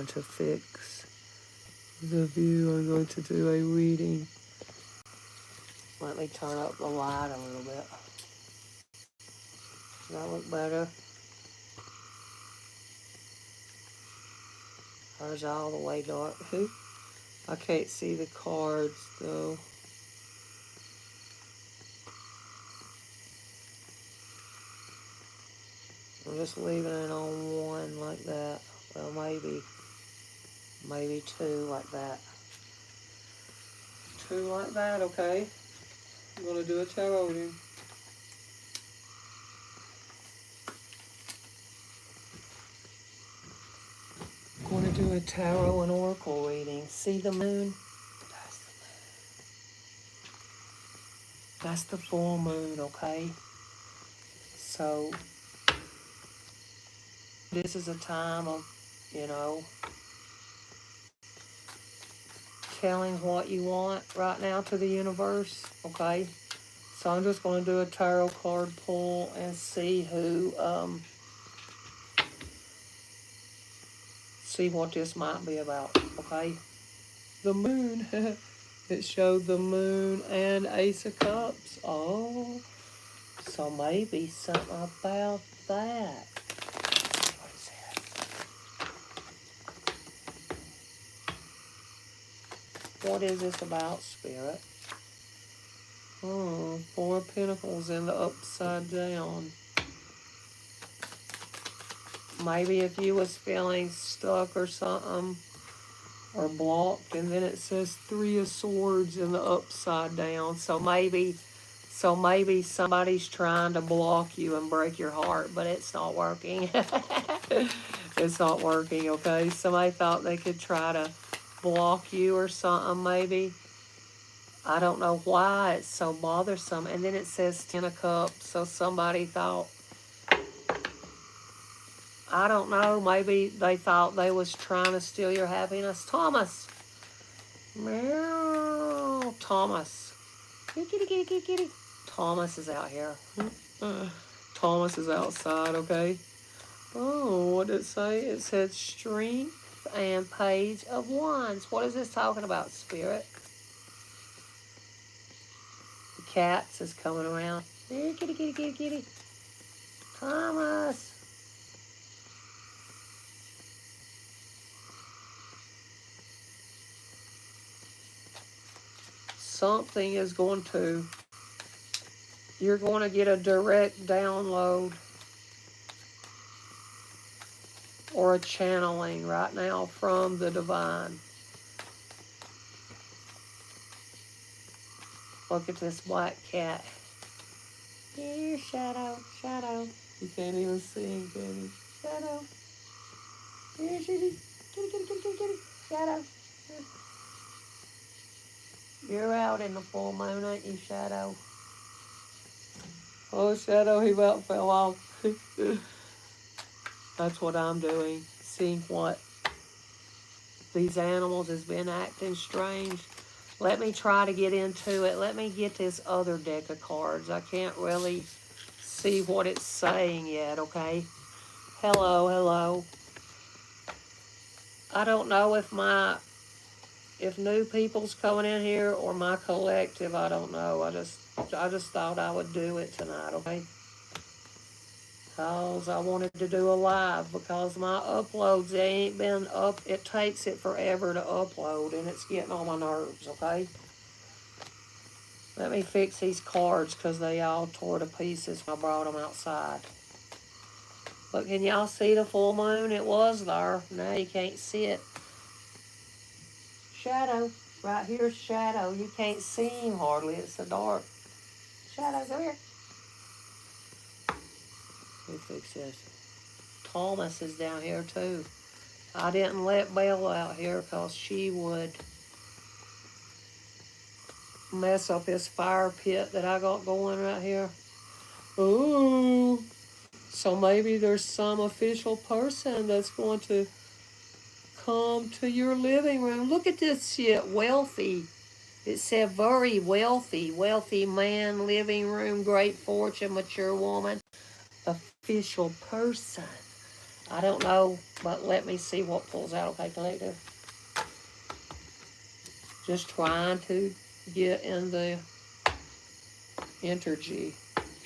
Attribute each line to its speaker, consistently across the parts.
Speaker 1: to fix the view. I'm going to do a reading. Let me turn up the light a little bit. Does that look better? Or is it all the way dark? I can't see the cards though. I'm just leaving it on one like that. Well, maybe two like that. Two like that, okay. I'm going to do a tarot reading. I'm going to do a tarot and oracle reading. See the moon? That's the moon. That's the full moon, okay? So, this is a time of, telling what you want right now to the universe, okay? So I'm just going to do a tarot card pull and see see what this might be about, okay? The moon, it showed the moon and Ace of Cups. Oh, so maybe something about that. What is that? What is this about, Spirit? Oh, Four of Pentacles in the upside down. Maybe if you was feeling stuck or something, or blocked, and then it says Three of Swords in the upside down. So maybe somebody's trying to block you and break your heart, but it's not working. It's not working, okay? Somebody thought they could try to block you or something, maybe. I don't know why it's so bothersome. And then it says Ten of Cups, so somebody thought, I don't know, maybe they thought they was trying to steal your happiness. Thomas. Meow. Thomas. Kitty, kitty, kitty, kitty. Thomas is out here. Thomas is outside, okay? Oh, what did it say? It said Strength and Page of Wands. What is this talking about, Spirit? The cats is coming around. Here, kitty, kitty, kitty, kitty. Thomas. Something is going to, you're going to get a direct download or a channeling right now from the divine. Look at this black cat. Here, Shadow, Shadow. You can't even see him, can you? Shadow. Here, kitty, kitty, kitty, kitty, kitty, kitty. Shadow. Here. You're out in the full moon, ain't you, Shadow? Oh, Shadow, he about fell off. That's what I'm doing. Seeing what these animals has been acting strange. Let me try to get into it. Let me get this other deck of cards. I can't really see what it's saying yet, okay? Hello, hello. I don't know if new people's coming in here or my collective, I don't know. I just thought I would do it tonight, okay? Because I wanted to do a live, because my uploads, they ain't been up. It takes it forever to upload, and it's getting on my nerves, okay? Let me fix these cards, because they all tore to pieces when I brought them outside. But can y'all see the full moon? It was there. Now you can't see it. Shadow. Right here's Shadow. You can't see him hardly. It's so dark. Shadow, come here. Let me fix this. Thomas is down here too. I didn't let Belle out here because she would mess up this fire pit that I got going right here. Ooh. So maybe there's some official person that's going to come to your living room. Look at this shit. Wealthy. It said very wealthy. Wealthy man, living room, great fortune, mature woman. Official person. I don't know, but let me see what pulls out, okay, collective? Just trying to get in the energy.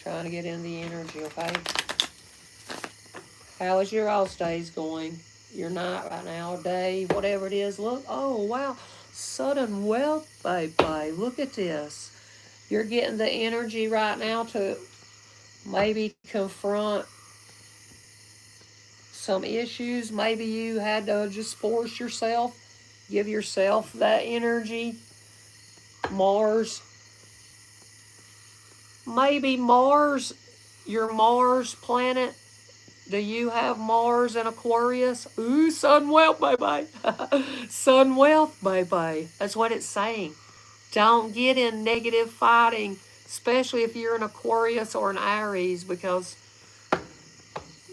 Speaker 1: Trying to get in the energy, okay? How is your all days going? Your night right now, day, whatever it is. Look, oh, wow. Sudden wealth, baby. Look at this. You're getting the energy right now to maybe confront some issues. Maybe you had to just force yourself, give yourself that energy. Mars. Maybe Mars, your Mars planet. Do you have Mars and Aquarius? Ooh, sun wealth, baby. Sun wealth, baby. That's what it's saying. Don't get in negative fighting, especially if you're an Aquarius or an Aries, because,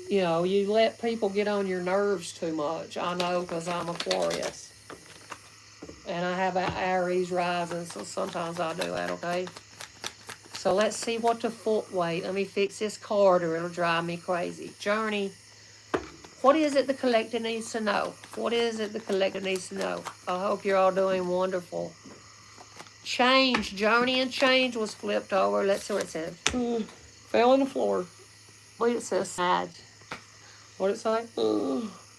Speaker 1: you know, you let people get on your nerves too much. I know because I'm Aquarius. And I have an Aries rising, so sometimes I do that, okay? So let's see what the foot weight. Let me fix this card or it'll drive me crazy. Journey. What is it the collector needs to know? What is it the collector needs to know? I hope you're all doing wonderful. Change. Journey and change was flipped over. Let's see what it says. Fell on the floor. Wait, it says sad. What did it say?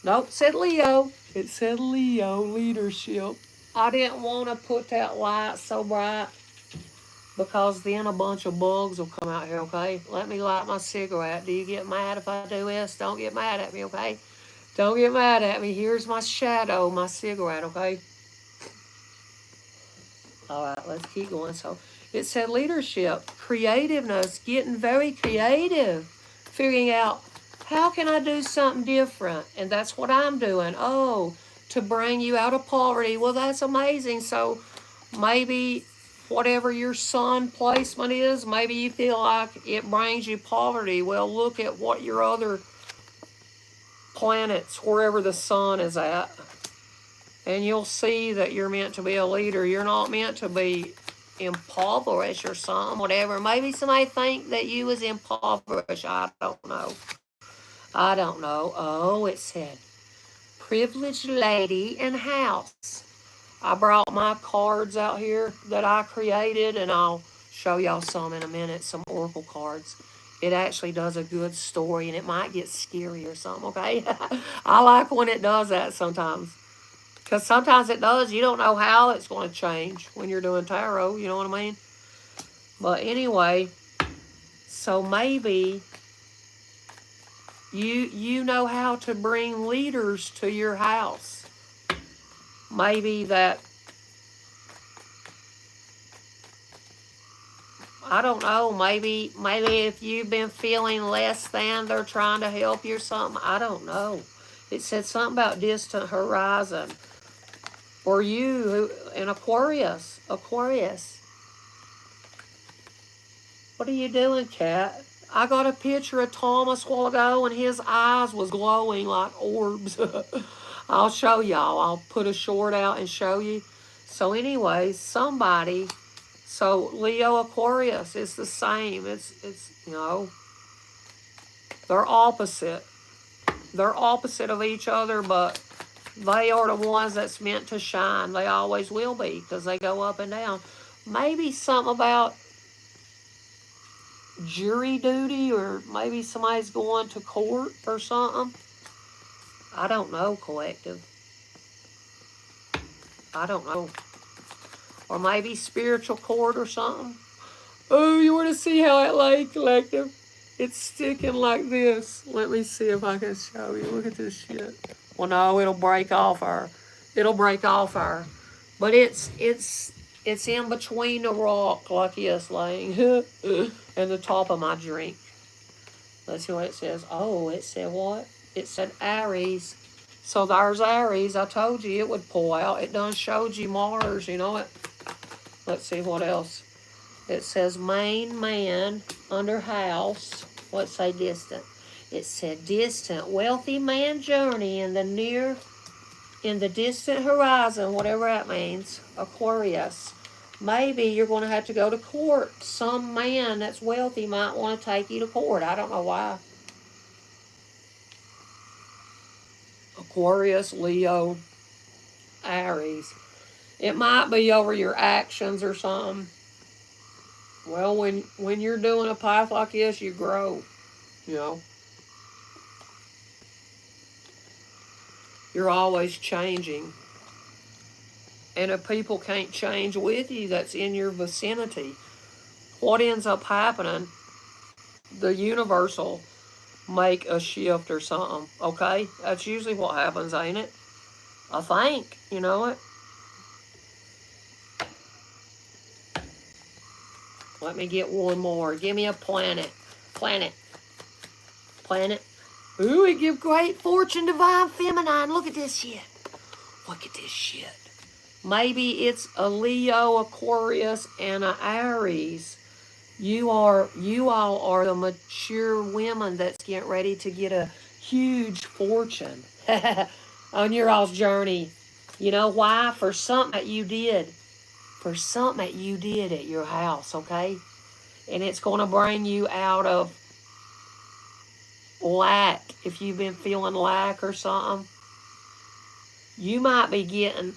Speaker 1: Nope, it said Leo. It said Leo, leadership. I didn't want to put that light so bright because then a bunch of bugs will come out here, okay? Let me light my cigarette. Do you get mad if I do this? Don't get mad at me, okay? Don't get mad at me. Here's my shadow, my cigarette, okay? All right, let's keep going. So it said leadership, creativeness, getting very creative, figuring out how can I do something different? And that's what I'm doing. Oh, to bring you out of poverty. Well, that's amazing. So maybe whatever your sun placement is, maybe you feel like it brings you poverty. Well, look at what your other planets, wherever the sun is at, and you'll see that you're meant to be a leader. You're not meant to be impoverished or something, whatever. Maybe somebody think that you was impoverished. I don't know. I don't know. Oh, it said, privileged lady in house. I brought my cards out here that I created, and I'll show y'all some in a minute, some oracle cards. It actually does a good story, and it might get scary or something, okay? I like when it does that sometimes. Because sometimes it does. You don't know how it's going to change when you're doing tarot. You know what I mean? But anyway, so maybe you know how to bring leaders to your house. Maybe that, I don't know, maybe if you've been feeling less than, they're trying to help you or something. I don't know. It said something about distant horizon. Or you, an Aquarius. Aquarius. What are you doing, cat? I got a picture of Thomas a while ago, and his eyes was glowing like orbs. I'll show y'all. I'll put a short out and show you. So anyway, somebody, so Leo Aquarius is the same. It's you know, they're opposite. They're opposite of each other, but they are the ones that's meant to shine. They always will be because they go up and down. Maybe something about jury duty, or maybe somebody's going to court or something. I don't know, collective. I don't know. Or maybe spiritual court or something. Oh, you want to see how it lay, collective? It's sticking like this. Let me see if I can show you. Look at this shit. Well, no, it'll break off her. It'll break off her. But it's in between the rock like it's laying and the top of my drink. Let's see what it says. Oh, it said what? It said Aries. So there's Aries. I told you it would pull out. It done showed you Mars, you know it. Let's see what else. It says main man under house. Let's say distant. It said distant, wealthy man journey in the distant horizon, whatever that means, Aquarius. Maybe you're going to have to go to court. Some man that's wealthy might want to take you to court. I don't know why. Aquarius, Leo, Aries. It might be over your actions or something. Well, when you're doing a path like this, you grow. You know, you're always changing. And if people can't change with you, that's in your vicinity, what ends up happening, the universe will make a shift or something, okay? That's usually what happens, ain't it? I think, you know it. Let me get one more. Give me a planet. Planet. Planet. Ooh, it give great fortune, divine feminine. Look at this shit. Look at this shit. Maybe it's a Leo, Aquarius, and an Aries. You all are the mature women that's getting ready to get a huge fortune on your all's journey. You know why? For something that you did. For something that you did at your house, okay? And it's going to bring you out of lack. If you've been feeling lack or something, you might be getting,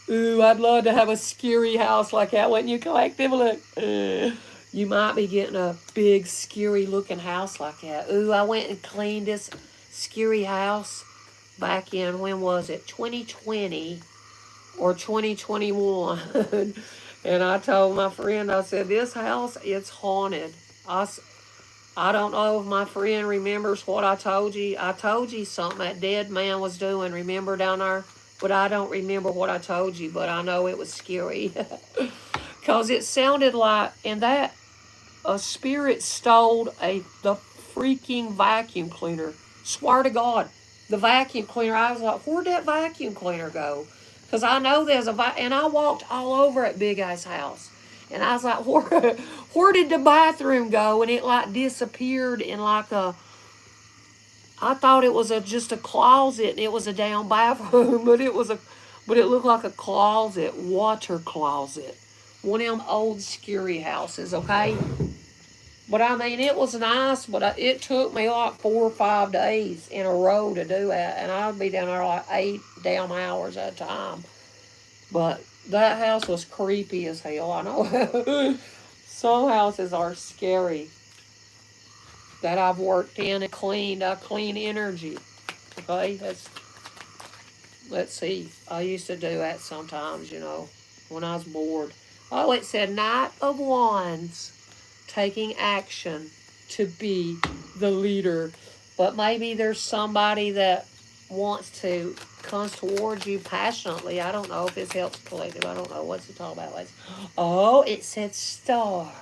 Speaker 1: ooh, I'd love to have a scary house like that, wouldn't you, collective? Look, you might be getting a big, scary looking house like that. Ooh, I went and cleaned this scary house back in, when was it, 2020 or 2021. And I told my friend, I said, this house, it's haunted. I don't know if my friend remembers what I told you. I told you something that dead man was doing, remember, down there? But I don't remember what I told you, but I know it was scary. Because it sounded like, and that, a spirit stole the freaking vacuum cleaner. Swear to God, the vacuum cleaner. I was like, where'd that vacuum cleaner go? Because I know there's and I walked all over at Big Eye's house. And I was like, where did the bathroom go? And it like disappeared in like a, I thought it was just a closet, and it was a damn bathroom, but it looked like a closet, water closet. One of them old scary houses, okay? But I mean, it was nice, but it took me like 4 or 5 days in a row to do that. And I'd be down there like 8 damn hours at a time. But that house was creepy as hell, I know. Some houses are scary that I've worked in and cleaned. I clean energy, okay? Let's see. I used to do that sometimes, you know, when I was bored. Oh, it said Knight of Wands. Taking action to be the leader. But maybe there's somebody that comes towards you passionately. I don't know if this helps collective. I don't know. What's it talking about? Oh, it said star.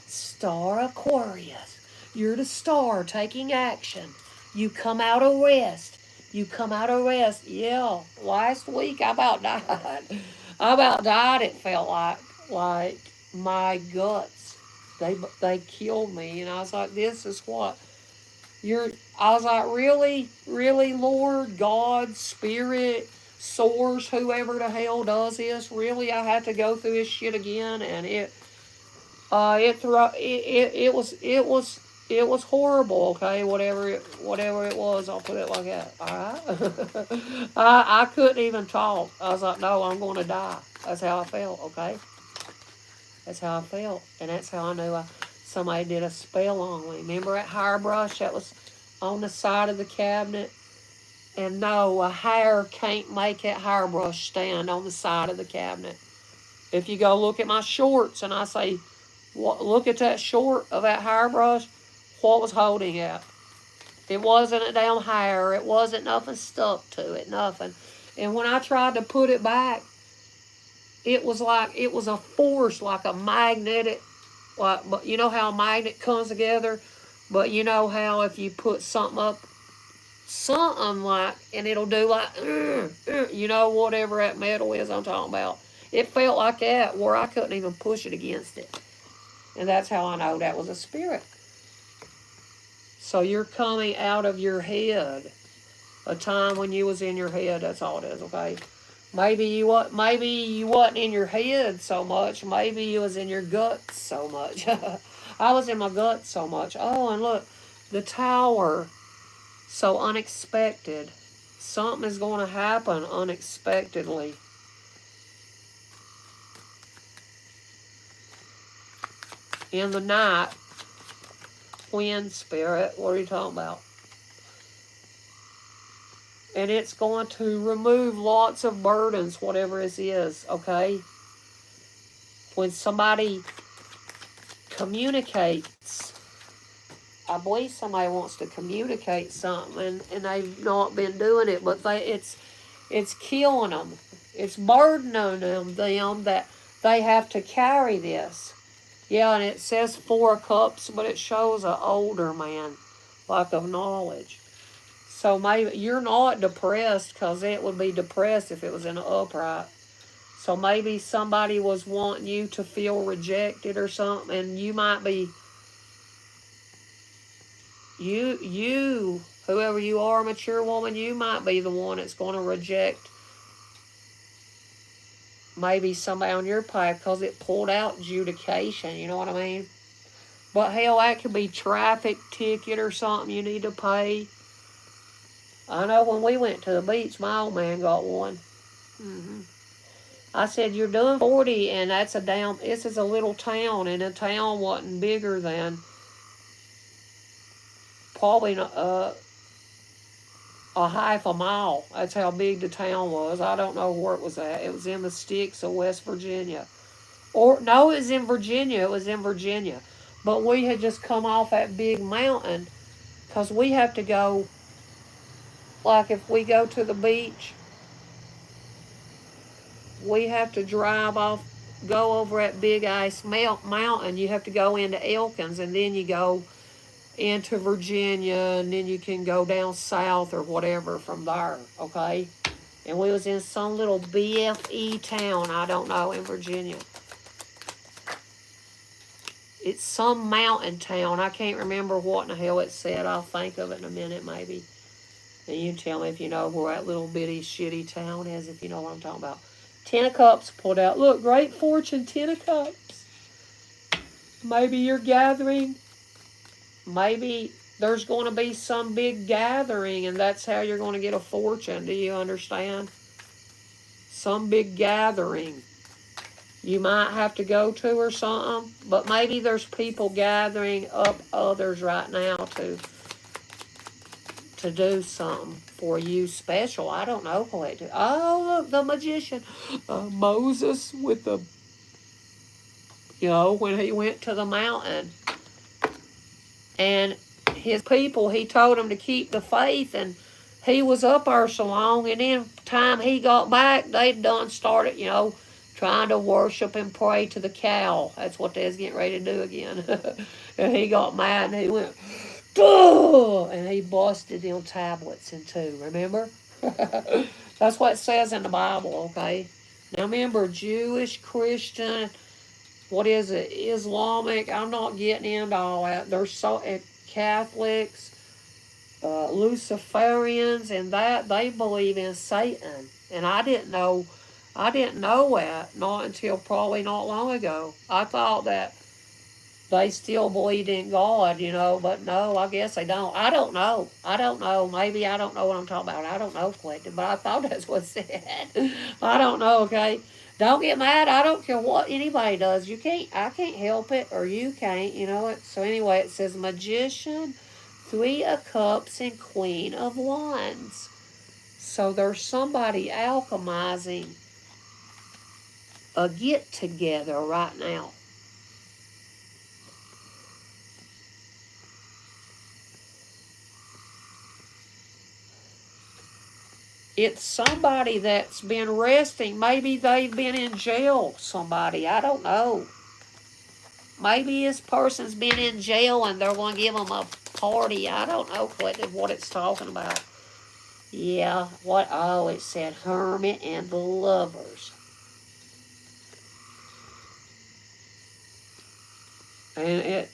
Speaker 1: Star Aquarius. You're the star taking action. You come out of rest. You come out of rest. Yeah, last week I about died. I about died, it felt like my guts. They killed me, and I was like, this is what I was like, really, really, Lord, God, Spirit, Source, whoever the hell does this, really, I had to go through this shit again, and it was horrible. Okay, whatever it was, I'll put it like that. All right, I couldn't even talk. I was like, no, I'm going to die. That's how I felt. Okay. That's how I felt. And that's how I knew somebody did a spell on me. Remember that hairbrush that was on the side of the cabinet? And no, a hair can't make that hairbrush stand on the side of the cabinet. If you go look at my shorts and I say, look at that short of that hairbrush, what was holding it? It wasn't a damn hair. It wasn't nothing stuck to it, nothing. And when I tried to put it back, it was a force, like a magnetic, but you know how a magnet comes together, but you know how if you put something up, something like, and it'll do like, you know, whatever that metal is I'm talking about. It felt like that, where I couldn't even push it against it. And that's how I know that was a spirit. So you're coming out of your head. A time when you was in your head, that's all it is, okay? Maybe you wasn't in your head so much. Maybe you was in your guts so much. I was in my guts so much. Oh, and look, the tower, so unexpected. Something is going to happen unexpectedly. In the night, wind spirit, what are you talking about? And it's going to remove lots of burdens, whatever it is, okay? When somebody communicates, I believe somebody wants to communicate something, and they've not been doing it, but it's killing them. It's burdening them that they have to carry this. Yeah, and it says 4 cups, but it shows an older man, like of knowledge. So maybe you're not depressed, because it would be depressed if it was in an upright. So maybe somebody was wanting you to feel rejected or something, and you might be, whoever you are, a mature woman, you might be the one that's going to reject maybe somebody on your path, because it pulled out adjudication, you know what I mean? But hell, that could be traffic ticket or something you need to pay. I know when we went to the beach, my old man got one. I said, you're doing 40, and that's this is a little town, and the town wasn't bigger than probably a half a mile. That's how big the town was. I don't know where it was at. It was in the sticks of West Virginia. Or, no, it was in Virginia. It was in Virginia. But we had just come off that big mountain, because we have to go, like if we go to the beach, we have to drive off, go over that big ice mountain. You have to go into Elkins, and then you go into Virginia, and then you can go down south or whatever from there, okay? And we was in some little BFE town, I don't know, in Virginia. It's some mountain town. I can't remember what in the hell it said. I'll think of it in a minute, maybe. And you tell me if you know where that little bitty shitty town is, if you know what I'm talking about. 10 of Cups pulled out. Look, Great Fortune, 10 of Cups. Maybe you're gathering. Maybe there's going to be some big gathering, and that's how you're going to get a fortune. Do you understand? Some big gathering you might have to go to or something. But maybe there's people gathering up others right now to do something for you special. I don't know what to do. Oh, look, the magician. Moses with the, when he went to the mountain. And his people, he told them to keep the faith, and he was up there so long, and then time he got back, they done started, trying to worship and pray to the cow. That's what they was getting ready to do again. And he got mad, and he went, duh! And he busted them tablets in two, remember? That's what it says in the Bible, okay? Now remember, Jewish, Christian, what is it, Islamic, I'm not getting into all that. There's Catholics, Luciferians, and that, they believe in Satan. And I didn't know that, not until probably not long ago. I thought that they still believed in God, but no, I guess they don't. I don't know. Maybe I don't know what I'm talking about. I don't know, Collective, but I thought that's what it said. I don't know, okay? Don't get mad. I don't care what anybody does. I can't help it, or you can't, So anyway, it says Magician, 3 of Cups, and Queen of Wands. So there's somebody alchemizing a get-together right now. It's somebody that's been resting. Maybe they've been in jail, somebody. I don't know. Maybe this person's been in jail and they're going to give them a party. I don't know what it's talking about. Yeah, it said Hermit and the Lovers. And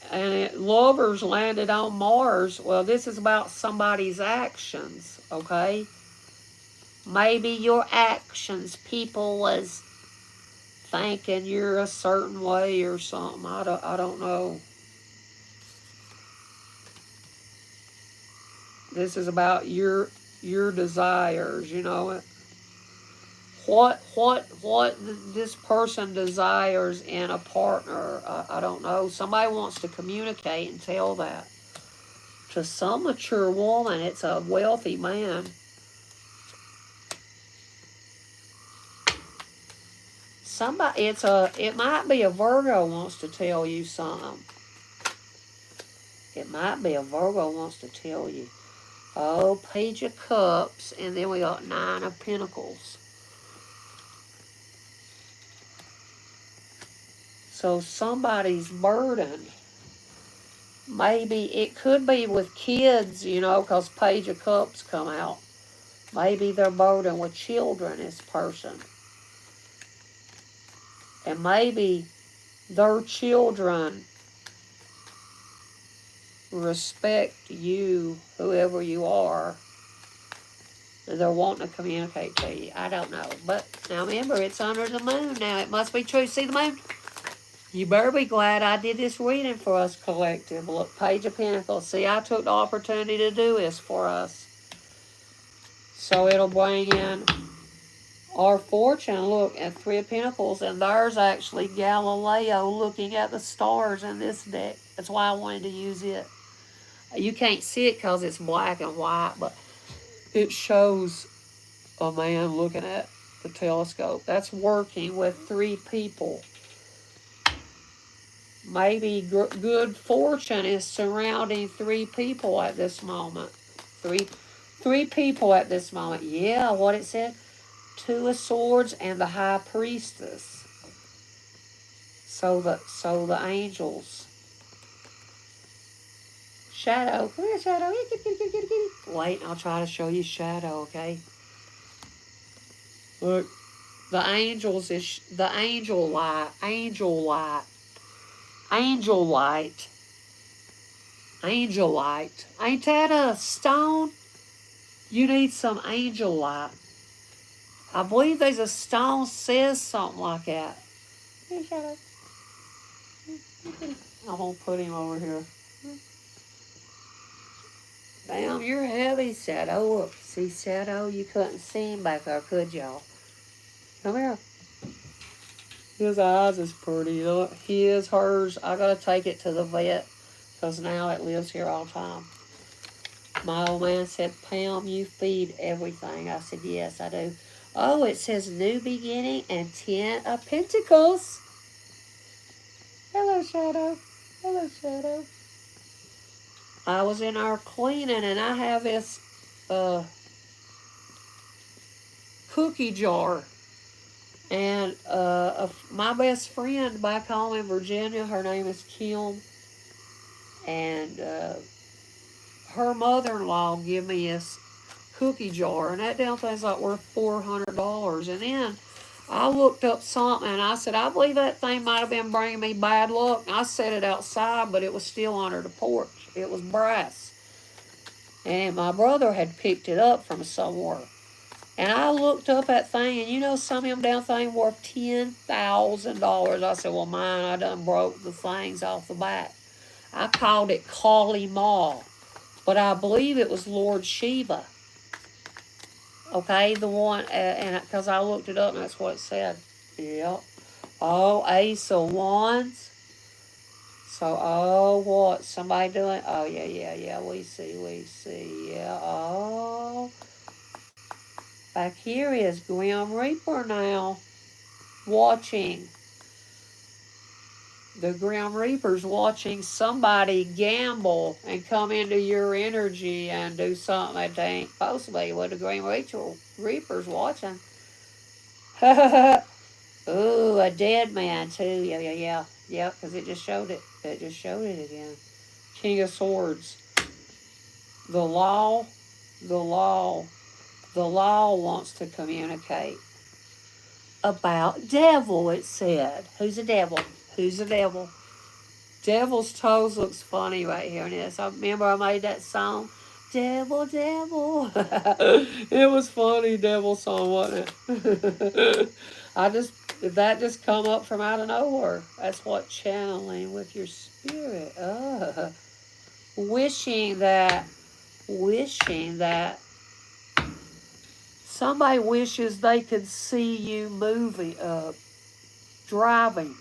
Speaker 1: Lovers landed on Mars. Well, this is about somebody's actions, okay? Maybe your actions, people was thinking you're a certain way or something. I don't know. This is about your your desires, you know. What this person desires in a partner, I don't know. Somebody wants to communicate and tell that. To some mature woman, it's a wealthy man. It might be a Virgo wants to tell you something. It might be a Virgo wants to tell you. Oh, Page of Cups, and then we got Nine of Pentacles. So somebody's burdened. Maybe it could be with kids, you know, because Page of Cups come out. Maybe they're burdened with children, this person. And maybe their children respect you, whoever you are, and they're wanting to communicate to you. I don't know. But now remember, it's under the moon now. It must be true. See the moon? You better be glad I did this reading for us collective. Look, Page of Pentacles. See, I took the opportunity to do this for us. So it'll bring in our fortune. Look, at Three of Pentacles. And there's actually Galileo looking at the stars in this deck. That's why I wanted to use it. You can't see it because it's black and white, but it shows a man looking at the telescope. That's working with three people. Maybe good fortune is surrounding three people at this moment. Three people at this moment. Yeah, what it said. Two of Swords and the High Priestess. So the angels. Shadow. Come here, Shadow. Wait, I'll try to show you Shadow, okay? Look. The angels is the angel light. Angel light. Angel light. Angel light. Ain't that a stone? You need some angel light. I believe there's a stone says something like that. Hey, Shadow. I'm going to put him over here. Damn, you're heavy, Shadow. Look, see, Shadow? You couldn't see him back there, could y'all? Come here. His eyes is pretty. Look, his, hers. I got to take it to the vet because now it lives here all the time. My old man said, Pam, you feed everything. I said, yes, I do. Oh, it says New Beginning and 10 of Pentacles. Hello, Shadow. Hello, Shadow. I was in our cleaning and I have this cookie jar. And my best friend back home in Virginia, her name is Kim. And her mother-in-law gave me this cookie jar. And that damn thing's like worth $400. And then I looked up something and I said, I believe that thing might have been bringing me bad luck. And I set it outside, but it was still under the porch. It was brass. And my brother had picked it up from somewhere. And I looked up that thing, and you know some of them damn things worth $10,000. I said, well, mine, I done broke the things off the back. I called it Kali Ma, but I believe it was Lord Shiva. Okay, the one, and because I looked it up, and that's what it said. Yep. Oh, Ace of Wands. So, oh, what? Somebody doing? Oh, yeah. We see. Yeah, oh. Back here is Grim Reaper now, watching. The Grim Reaper's watching somebody gamble and come into your energy and do something that they ain't supposed to be. What the Grim Reaper's watching. Ooh, a dead man too. Yeah, because it just showed it. It just showed it again. King of Swords. The law wants to communicate about devil, it said. Who's a devil? Who's the devil? Devil's toes looks funny right here in this. I remember I made that song. Devil, devil. It was funny, devil song, wasn't it? That just come up from out of nowhere. That's what channeling with your spirit. Wishing that Somebody wishes they could see you moving, driving.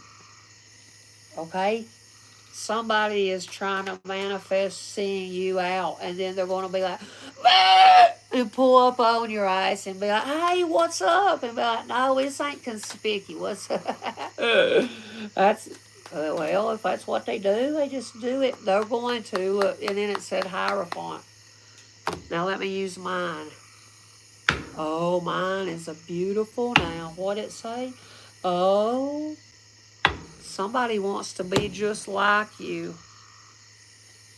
Speaker 1: Okay? Somebody is trying to manifest seeing you out, and then they're going to be like, "Ah!" and pull up on your eyes and be like, "Hey, what's up?" And be like, "No, this ain't conspicuous." That's, well, if that's what they do, they just do it. They're going to, and then it said Hierophant. Now let me use mine. Oh, mine is a beautiful. Now, what it say? Oh, somebody wants to be just like you.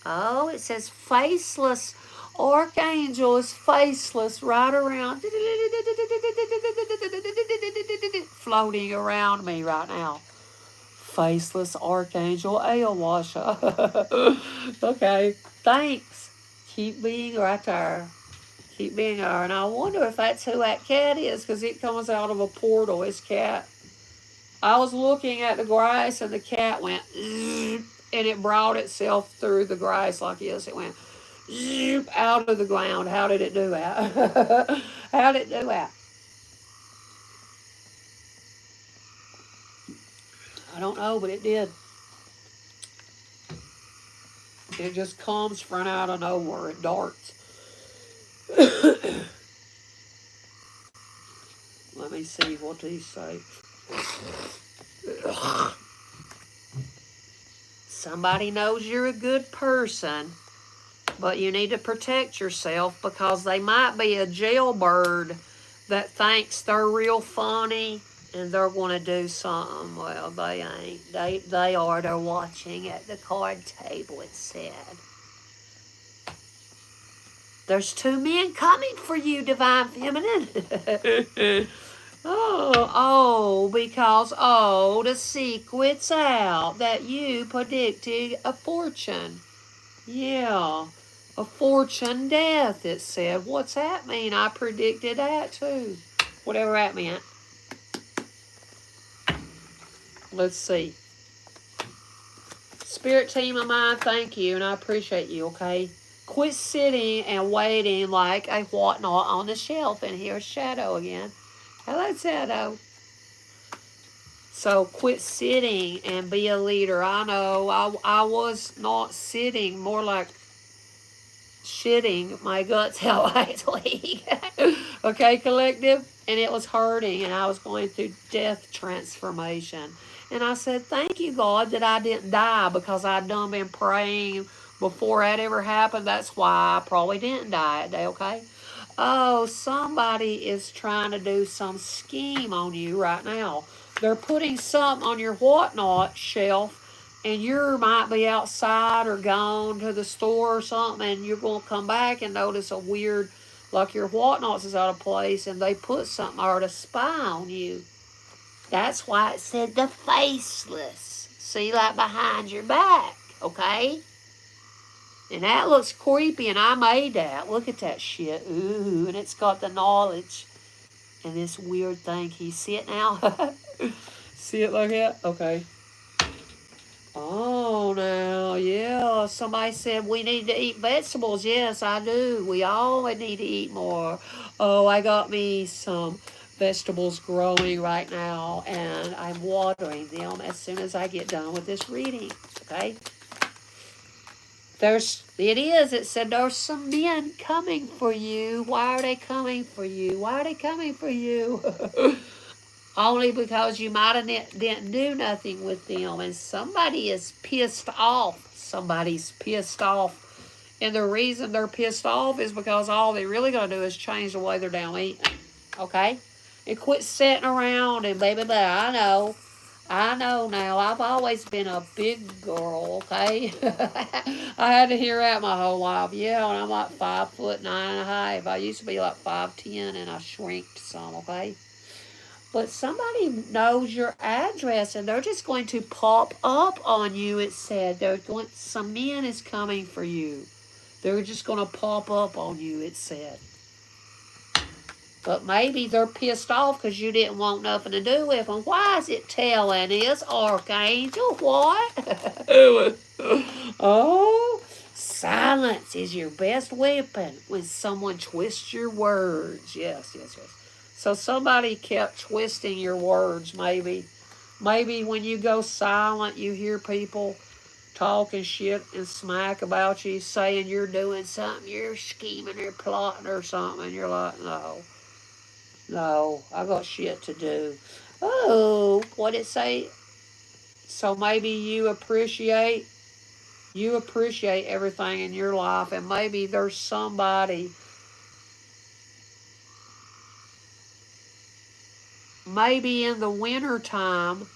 Speaker 1: Oh, it says faceless. Archangel is faceless right around, floating around me right now. Faceless Archangel Aawasha. Okay, thanks. Keep being right there. Keep being there. And I wonder if that's who that cat is, because it comes out of a portal. It's cat. I was looking at the grass and the cat went, and it brought itself through the grass like this. It went out of the ground. How did it do that? How did it do that? I don't know, but it did. It just comes from out of nowhere. It darts. Let me see what these say. Somebody knows you're a good person, but you need to protect yourself because they might be a jailbird that thinks they're real funny and they're going to do something. Well, they ain't. They are. They're watching at the card table, it said. There's 2 men coming for you, Divine Feminine. Because the secret's out that you predicted a fortune. Yeah, a fortune death, it said. What's that mean? I predicted that too. Whatever that meant. Let's see. Spirit team of mine, thank you, and I appreciate you, okay? Quit sitting and waiting like a whatnot on the shelf. And here's Shadow again. Hello, Shadow. So quit sitting and be a leader. I know I was not sitting, more like shitting my guts out last week. Okay, collective? And it was hurting, and I was going through death transformation. And I said, thank you, God, that I didn't die, because I'd done been praying before that ever happened. That's why I probably didn't die that day, okay? Oh, somebody is trying to do some scheme on you right now. They're putting something on your whatnot shelf, and you might be outside or gone to the store or something, and you're going to come back and notice a weird, like your whatnots is out of place, and they put something or to spy on you. That's why it said the faceless. See, like behind your back, okay? And that looks creepy, and I made that. Look at that shit. Ooh, and it's got the knowledge. And this weird thing. Can you see it now? See it like that? Okay. Oh, now, yeah. Somebody said we need to eat vegetables. Yes, I do. We all need to eat more. Oh, I got me some vegetables growing right now, and I'm watering them as soon as I get done with this reading. Okay? It said there's some men coming for you. Why are they coming for you? Why are they coming for you? Only because you might have didn't do nothing with them, and somebody is pissed off. Somebody's pissed off. And the reason they're pissed off is because all they're really going to do is change the way they're down eating. Okay? And quit sitting around and blah, blah, blah. I know now. I've always been a big girl, okay? I had to hear that my whole life. Yeah, and I'm like 5'9.5". I used to be like 5'10", and I shrinked some, okay? But somebody knows your address, and they're just going to pop up on you, it said. Some men is coming for you. They're just going to pop up on you, it said. But maybe they're pissed off because you didn't want nothing to do with them. Why is it telling us, Archangel? What? Oh, silence is your best weapon when someone twists your words. Yes, yes, yes. So somebody kept twisting your words, maybe. Maybe when you go silent, you hear people talking shit and smack about you, saying you're doing something, you're scheming or plotting or something, and you're like, no, no, I got shit to do. Oh, what it say? So maybe you appreciate everything in your life, and maybe there's somebody, maybe in the winter time,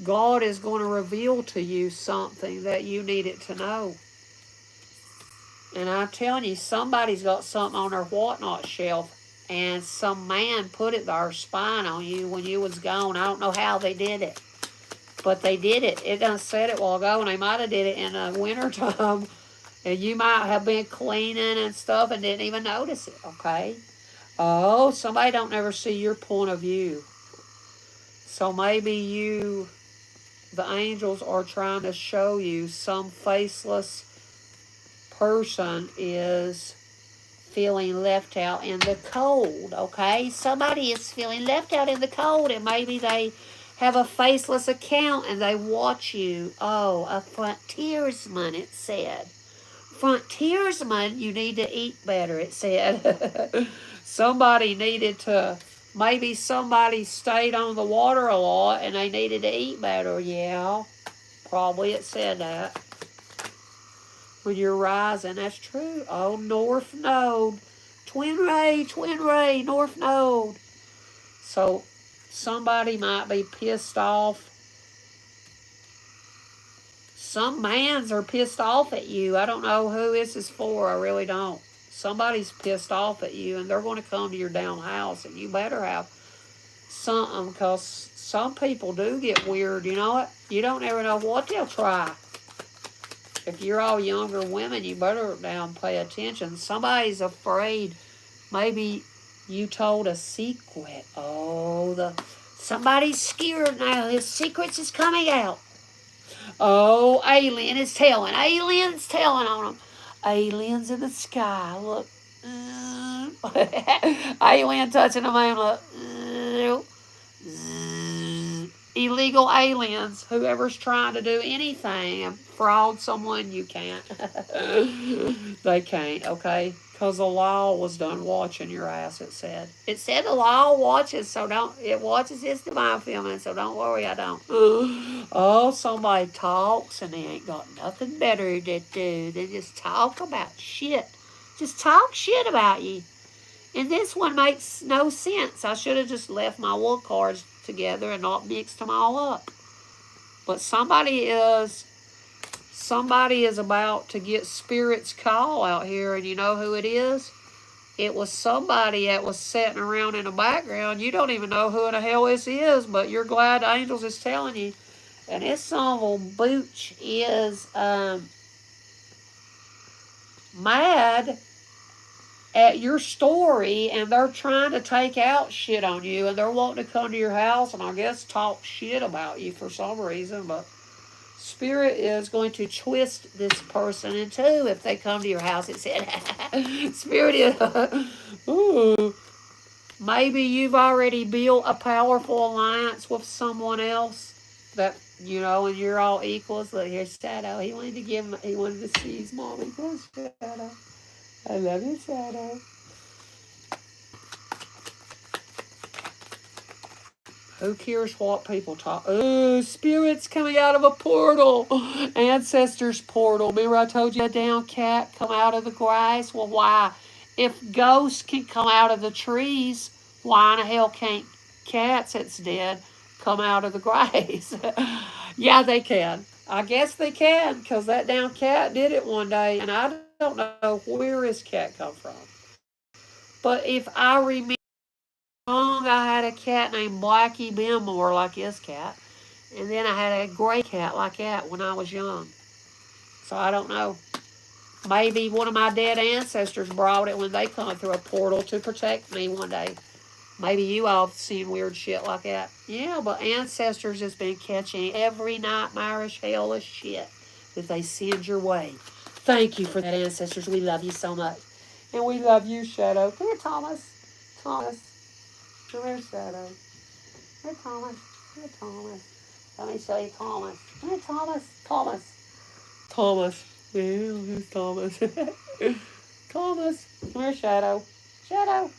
Speaker 1: God is going to reveal to you something that you needed to know. And I'm telling you, somebody's got something on their whatnot shelf, and some man put it there, spying on you when you was gone. I don't know how they did it, but they did it. It done said it a while ago, and they might have did it in the wintertime, and you might have been cleaning and stuff and didn't even notice it, okay? Oh, somebody don't ever see your point of view. So maybe the angels are trying to show you some faceless person is feeling left out in the cold, okay? Somebody is feeling left out in the cold, and maybe they have a faceless account and they watch you. Oh, a frontiersman, it said. Frontiersman, you need to eat better, it said. Somebody needed to, maybe somebody stayed on the water a lot and they needed to eat better. Yeah, probably it said that. When you're rising, that's true. Oh, North Node. Twin ray, North Node. So somebody might be pissed off. Some mans are pissed off at you. I don't know who this is for. I really don't. Somebody's pissed off at you, and they're going to come to your damn house, and you better have something, because some people do get weird. You know what? You don't ever know what they'll try. If you're all younger women, you better down pay attention. Somebody's afraid. Maybe you told a secret. Oh, somebody's scared now. His secrets is coming out. Oh, aliens telling on them. Aliens in the sky. Look. Alien touching the moon. Look. Illegal aliens. Whoever's trying to do anything and fraud someone, you can't. They can't, okay? Because the law was done watching your ass, it said. It said the law watches, so don't, it watches this divine filming, so don't worry, I don't. Oh, somebody talks and they ain't got nothing better to do than just talk about shit. Just talk shit about you. And this one makes no sense. I should have just left my wood cards together and not mixed them all up. But somebody is about to get Spirit's call out here, and you know who it is? It was somebody that was sitting around in the background. You don't even know who in the hell this is, but you're glad the angels is telling you. And this son of a booch is mad at your story, and they're trying to take out shit on you, and they're wanting to come to your house and I guess talk shit about you for some reason. But Spirit is going to twist this person in two if they come to your house. It said, Spirit is, ooh, maybe you've already built a powerful alliance with someone else that, you know, and you're all equals. Look, here's Shadow. He wanted to see his mommy. Goes Shadow. I love you, Shadow. Who cares what people talk? Oh, Spirit's coming out of a portal. Ancestors portal. Remember I told you a down cat come out of the grass? Well, why? If ghosts can come out of the trees, why in the hell can't cats that's dead come out of the grass? Yeah, they can. I guess they can, because that down cat did it one day, and I don't know where his cat come from. But if I remember wrong, I had a cat named Blackie Benmore, like his cat. And then I had a gray cat like that when I was young. So I don't know. Maybe one of my dead ancestors brought it when they come through a portal to protect me one day. Maybe you all have seen weird shit like that. Yeah, but ancestors has been catching every nightmarish, hellish shit that they send your way. Thank you for that, ancestors. We love you so much. And we love you, Shadow. Come here, Thomas. Thomas. Come here, Shadow. Come here, Thomas. Come here, Thomas. Let me show you Thomas. Come here, Thomas. Thomas. Thomas. Yeah, who's Thomas? Thomas. Come here, Shadow. Shadow.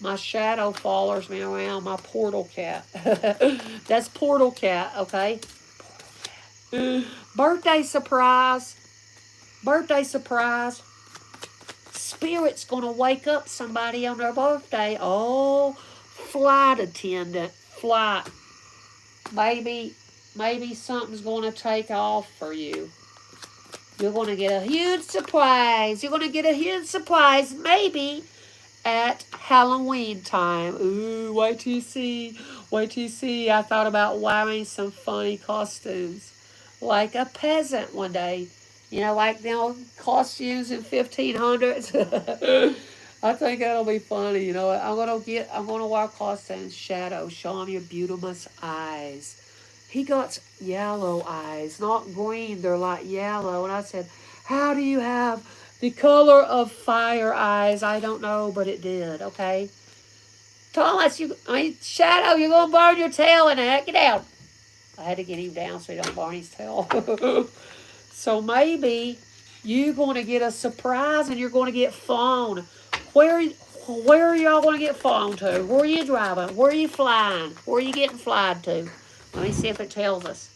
Speaker 1: My shadow follows me around, my portal cat. That's portal cat, okay? Portal cat. Birthday surprise. Birthday surprise. Spirit's going to wake up somebody on their birthday. Oh, flight attendant. Flight. Maybe something's going to take off for you. You're going to get a huge surprise. You're going to get a huge surprise. Maybe at Halloween time. Ooh, wait till you see. Wait till you see. I thought about wearing some funny costumes. Like a peasant one day. You know, like them costumes in 1500s. I think that'll be funny. You know, I'm gonna wear costumes. Shadow, show him your beautiful eyes. He got yellow eyes, not green. They're like yellow. And I said, how do you have the color of fire eyes? I don't know, but it did, okay? Thomas, Shadow, you're going to burn your tail in that. Get down. I had to get him down so he don't burn his tail. So maybe you're going to get a surprise and you're going to get flown. Where are y'all going to get flown to? Where are you driving? Where are you flying? Where are you getting flied to? Let me see if it tells us.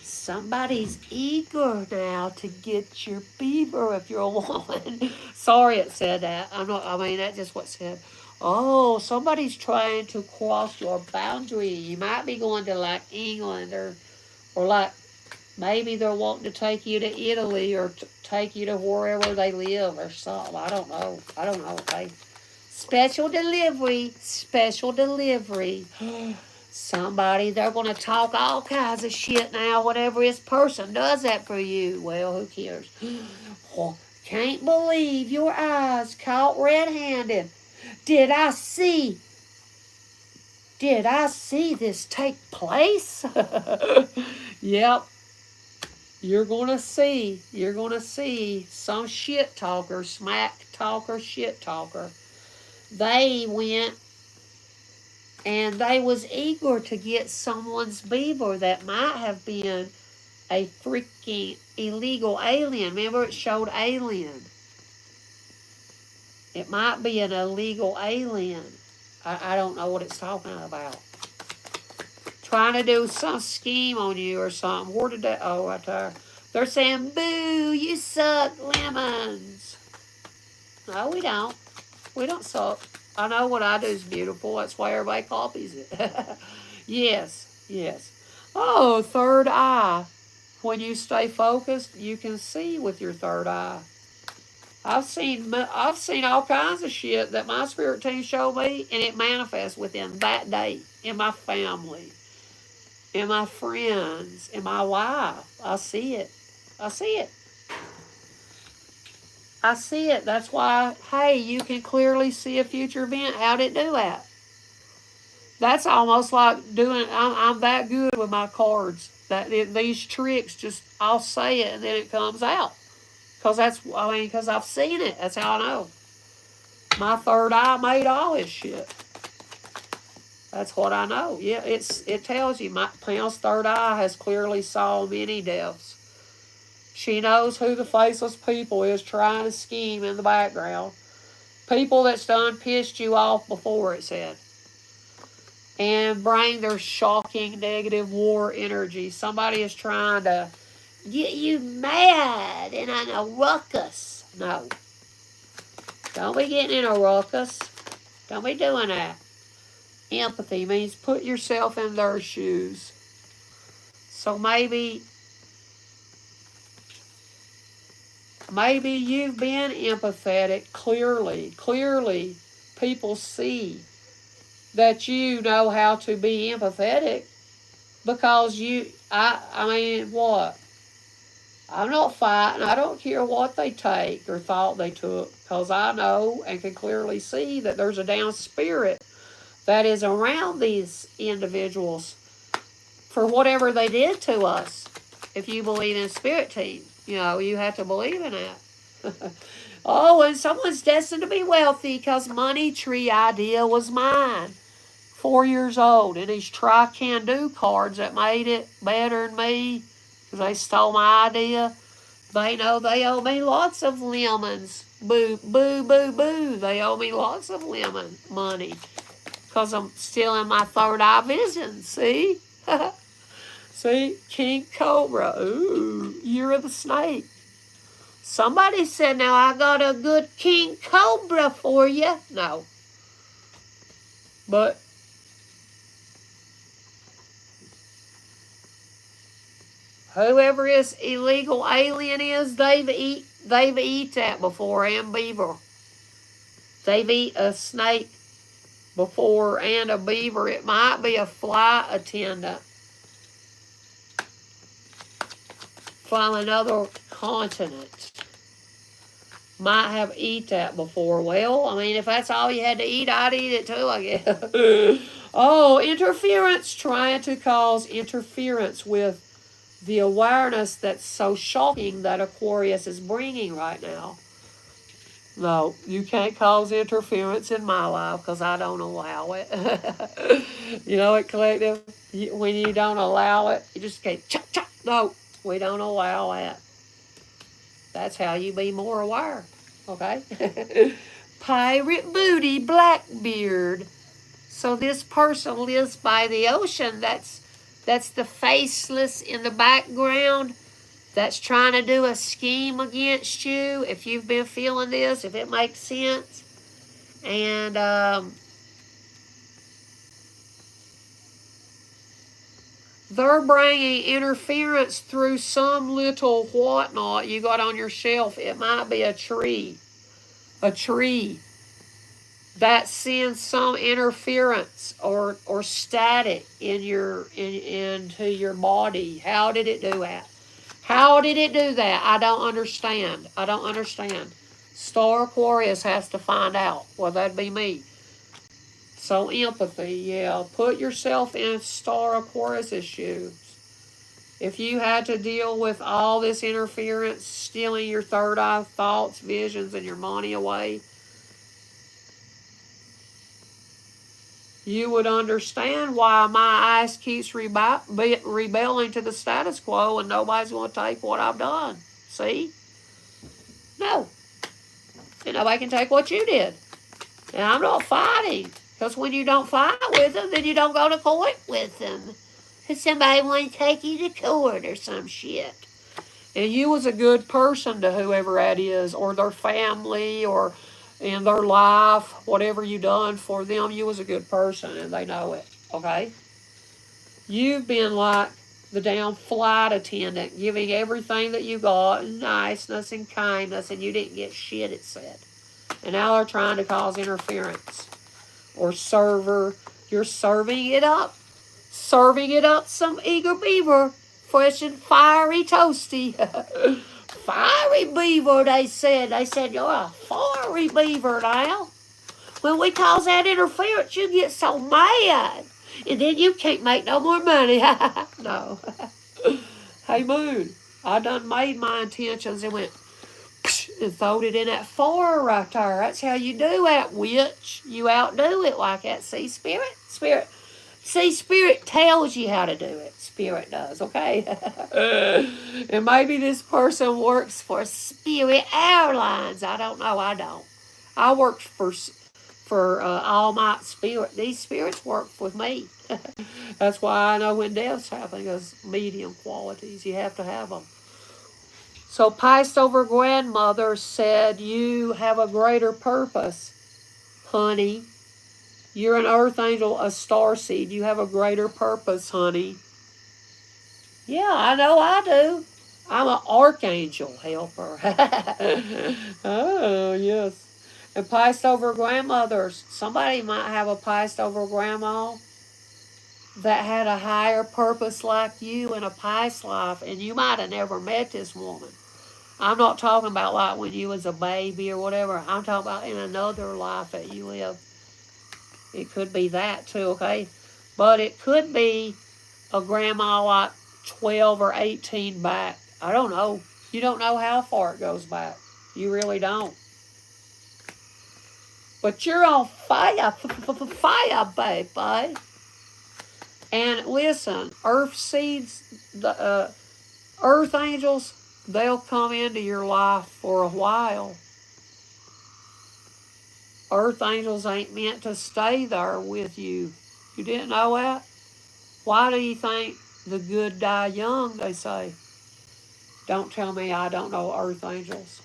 Speaker 1: Somebody's eager now to get your beaver if you're a woman. Sorry it said that. That's just what it said. Oh, somebody's trying to cross your boundary. You might be going to like England or like maybe they're wanting to take you to Italy or take you to wherever they live or something. I don't know. Okay. Special delivery. Special delivery. Somebody, they're going to talk all kinds of shit now whenever this person does that for you. Well, who cares? Oh, can't believe your eyes caught red-handed. Did I see this take place? Yep. You're going to see some shit talker, smack talker, shit talker. They went and they was eager to get someone's beaver that might have been a freaking illegal alien. Remember it showed alien. It might be an illegal alien. I don't know what it's talking about. Trying to do some scheme on you or something. Where did that? Oh, right there. They're saying, boo, you suck lemons. No, we don't. We don't suck. I know what I do is beautiful. That's why everybody copies it. Yes. Oh, third eye. When you stay focused, you can see with your third eye. I've seen all kinds of shit that my spirit team showed me, and it manifests within that day in my family, in my friends, in my wife. I see it. That's why, hey, you can clearly see a future event. How'd it do that? That's almost like doing, I'm that good with my cards. These tricks, just, I'll say it and then it comes out. Because I've seen it. That's how I know. My third eye made all this shit. That's what I know. Yeah, it tells you. Pam's third eye has clearly saw many deaths. She knows who the faceless people is trying to scheme in the background. People that's done pissed you off before, it said. And bring their shocking negative war energy. Somebody is trying to get you mad and in a ruckus. No. Don't be getting in a ruckus. Don't be doing that. Empathy means put yourself in their shoes. So maybe you've been empathetic. Clearly, people see that you know how to be empathetic because what? I'm not fighting. I don't care what they take or thought they took because I know and can clearly see that there's a down spirit that is around these individuals for whatever they did to us. If you believe in spirit team, you know, you have to believe in that. Oh, and someone's destined to be wealthy because money tree idea was mine. 4 years old, and these try can do cards that made it better than me because they stole my idea. They know they owe me lots of lemons. Boo, boo, boo, boo. They owe me lots of lemon money because I'm still in my third eye vision. See? See? King Cobra. Ooh, year of the snake. Somebody said, now I got a good King Cobra for you. No. But whoever this illegal alien is, they've eat that before, and beaver. They've eat a snake before and a beaver. It might be a flight attendant from another continent. Might have eat that before. Well, I mean, if that's all you had to eat, I'd eat it too, I guess. Oh, interference, trying to cause interference with the awareness that's so shocking that Aquarius is bringing right now. No, you can't cause interference in my life because I don't allow it. You know it, collective? When you don't allow it, you just go, chop, chop. No, we don't allow that. That's how you be more aware, okay? Pirate Booty Blackbeard. So this person lives by the ocean. That's the faceless in the background that's trying to do a scheme against you. If you've been feeling this, if it makes sense. And they're bringing interference through some little whatnot you got on your shelf. It might be a tree. A tree that sends some interference or static into your body. How did it do that? How did it do that? I don't understand. I don't understand. Star Aquarius has to find out. Well, that'd be me. So empathy, yeah. Put yourself in Star Aquarius' shoes. If you had to deal with all this interference, stealing your third eye thoughts, visions, and your money away, you would understand why my ass keeps rebelling to the status quo and nobody's going to take what I've done. See? No. And nobody can take what you did. And I'm not fighting. Because when you don't fight with them, then you don't go to court with them. Because somebody want to take you to court or some shit. And you was a good person to whoever that is, or their family, or in their life, whatever you done for them, you was a good person, and they know it, okay? You've been like the damn flight attendant, giving everything that you got, niceness and kindness, and you didn't get shit, it said. And now they're trying to cause interference. Or server, you're serving it up some eager beaver, fresh and fiery toasty. Fiery beaver, they said. They said, you're a fiery beaver now. When we cause that interference, you get so mad. And then you can't make no more money. No. Hey, Moon, I done made my intentions and went and throwed it in that fire right there. That's how you do that, witch. You outdo it like that. See, Spirit? See, Spirit tells you how to do it. Spirit does, okay? And maybe this person works for Spirit Airlines. I don't know. I don't. I worked for All Might Spirit. These spirits work with me. That's why I know when death's happening, because medium qualities. You have to have them. So Past Over Grandmother said, you have a greater purpose, honey. You're an earth angel, a star seed. You have a greater purpose, honey. Yeah, I know I do. I'm an archangel helper. Oh, yes. And Past Over Grandmothers. Somebody might have a Past Over Grandma that had a higher purpose like you in a past life, and you might have never met this woman. I'm not talking about like when you was a baby or whatever. I'm talking about in another life that you live. It could be that too, okay? But it could be a grandma like 12 or 18 back. I don't know. You don't know how far it goes back. You really don't. But you're on fire, fire, baby. And listen, earth seeds, the earth angels, they'll come into your life for a while. Earth angels ain't meant to stay there with you. You didn't know that? Why do you think the good die young, they say? Don't tell me I don't know earth angels.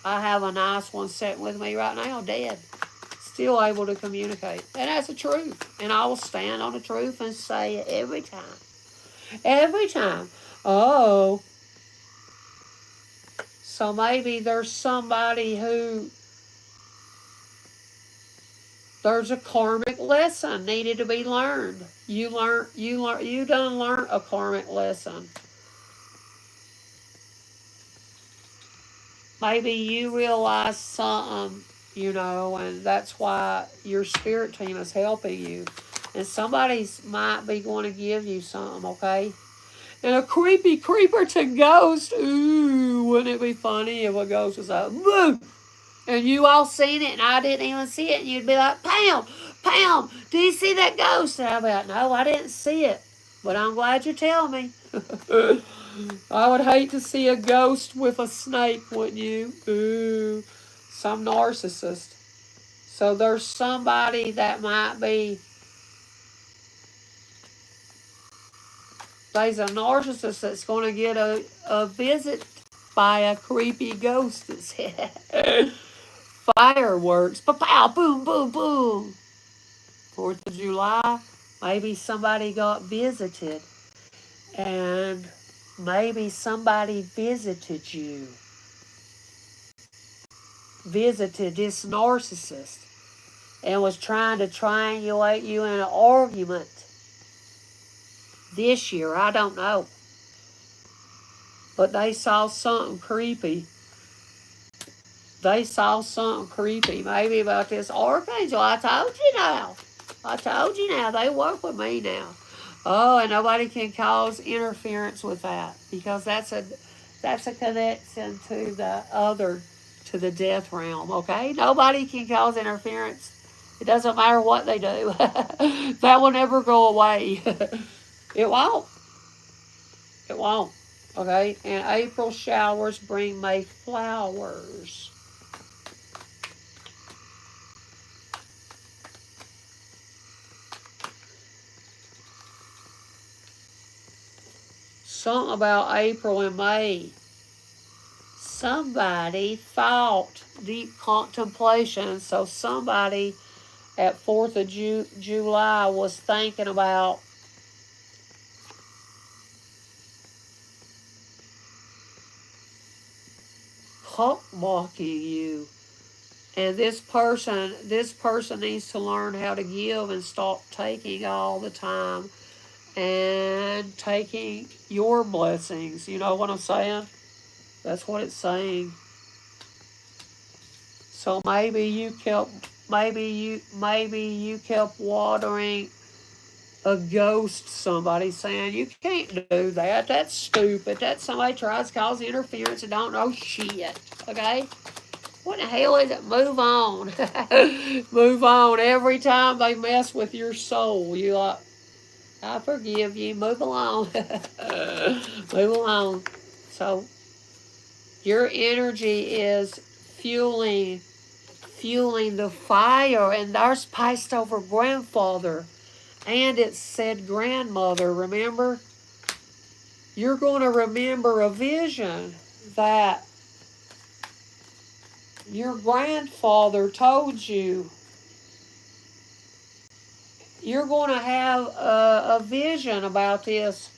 Speaker 1: I have a nice one sitting with me right now, dead. Still able to communicate. And that's the truth. And I will stand on the truth and say it every time. Every time. Oh. So maybe there's somebody who there's a karmic lesson needed to be learned. You done learned a karmic lesson. Maybe you realize something, you know, and that's why your spirit team is helping you. And somebody might be going to give you something, okay? And a creepy creeper to ghost. Ooh, wouldn't it be funny if a ghost was like, boo! And you all seen it and I didn't even see it. And you'd be like, Pam, Pam, do you see that ghost? And I'd be like, no, I didn't see it. But I'm glad you tell me. I would hate to see a ghost with a snake, wouldn't you? Ooh, some narcissist. So there's somebody that might be, there's a narcissist that's going to get a visit by a creepy ghost that said, fireworks, pa-pow, boom, boom, boom. 4th of July, maybe somebody got visited. And maybe somebody visited you. Visited this narcissist and was trying to triangulate you in an argument this year. I don't know. But they saw something creepy. They saw something creepy. Maybe about this archangel. I told you now. I told you now. They work with me now. Oh, and nobody can cause interference with that because that's a connection to the other, to the death realm, okay? Nobody can cause interference. It doesn't matter what they do. That will never go away. It won't. It won't, okay? And April showers bring May flowers. Something about April and May. Somebody thought, deep contemplation, so somebody at 4th of July was thinking about mocking you. And this person needs to learn how to give and stop taking all the time and taking your blessings. You know what I'm saying? That's what it's saying. So maybe you kept watering a ghost. Somebody saying you can't do that. That's stupid. That's somebody tries to cause interference and don't know shit. Okay? What the hell is it? Move on. Move on. Every time they mess with your soul, you like, I forgive you. Move along. Move along. So your energy is fueling the fire, and there's passed over grandfather, and it said grandmother. Remember? You're going to remember a vision that your grandfather told you. You're going to have a vision about this.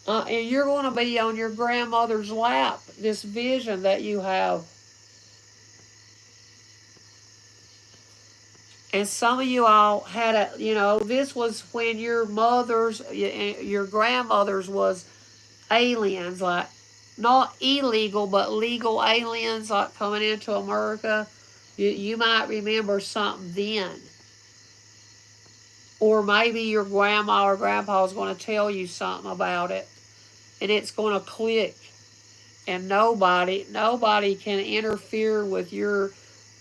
Speaker 1: And you're going to be on your grandmother's lap, this vision that you have. And some of you all had this was when your grandmothers was aliens, like not illegal, but legal aliens, like coming into America. You might remember something then. Or maybe your grandma or grandpa is going to tell you something about it, and it's going to click. And nobody can interfere with your,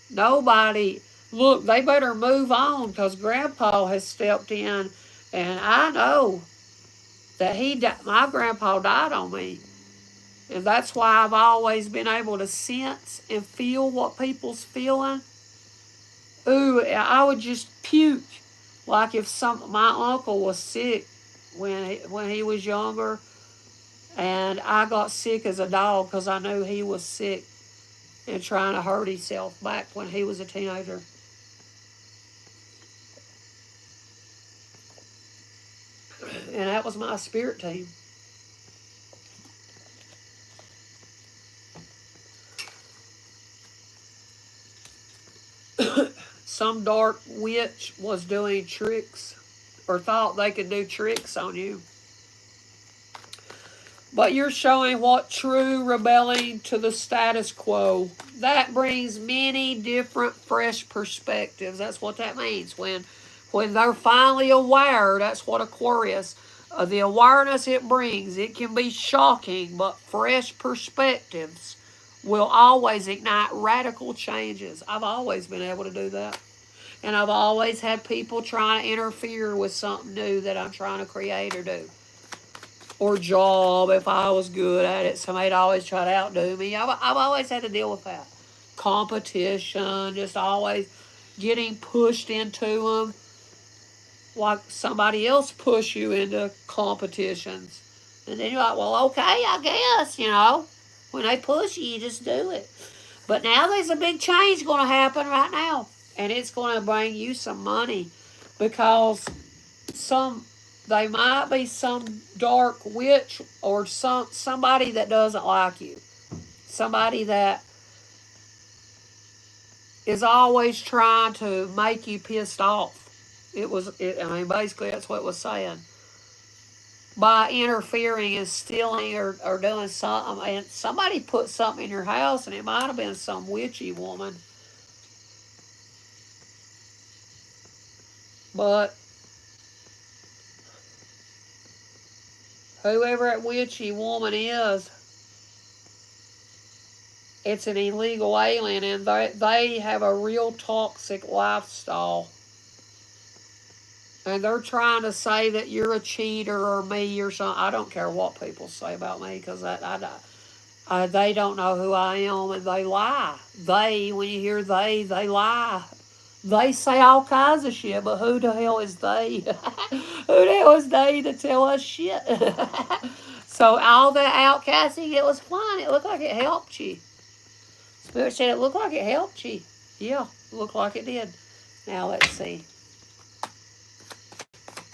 Speaker 1: nobody, look, they better move on because grandpa has stepped in, and I know that my grandpa died on me. And that's why I've always been able to sense and feel what people's feeling. Ooh, I would just puke. Like if my uncle was sick when he was younger, and I got sick as a dog because I knew he was sick and trying to hurt himself back when he was a teenager. And that was my spirit team. Some dark witch was doing tricks or thought they could do tricks on you. But you're showing what true rebelling to the status quo. That brings many different fresh perspectives. That's what that means. When they're finally aware, that's what Aquarius, the awareness it brings, it can be shocking, but fresh perspectives will always ignite radical changes. I've always been able to do that. And I've always had people trying to interfere with something new that I'm trying to create or do. Or job, if I was good at it, somebody'd always try to outdo me. I've always had to deal with that. Competition, just always getting pushed into them. Like somebody else push you into competitions. And then you're like, well, okay, I guess, When they push you, you just do it. But now there's a big change going to happen right now. And it's going to bring you some money. Because they might be some dark witch or somebody that doesn't like you. Somebody that is always trying to make you pissed off. Basically that's what it was saying. By interfering and stealing or doing something. And somebody put something in your house, and it might have been some witchy woman. But whoever that witchy woman is, it's an illegal alien, and they have a real toxic lifestyle. And they're trying to say that you're a cheater or me or something. I don't care what people say about me because they don't know who I am, and they lie. When you hear they lie. They say all kinds of shit, but who the hell is they? Who the hell is they to tell us shit? So all that outcasting, it was fun. It looked like it helped you. Spirit said it looked like it helped you. Yeah, it looked like it did. Now let's see.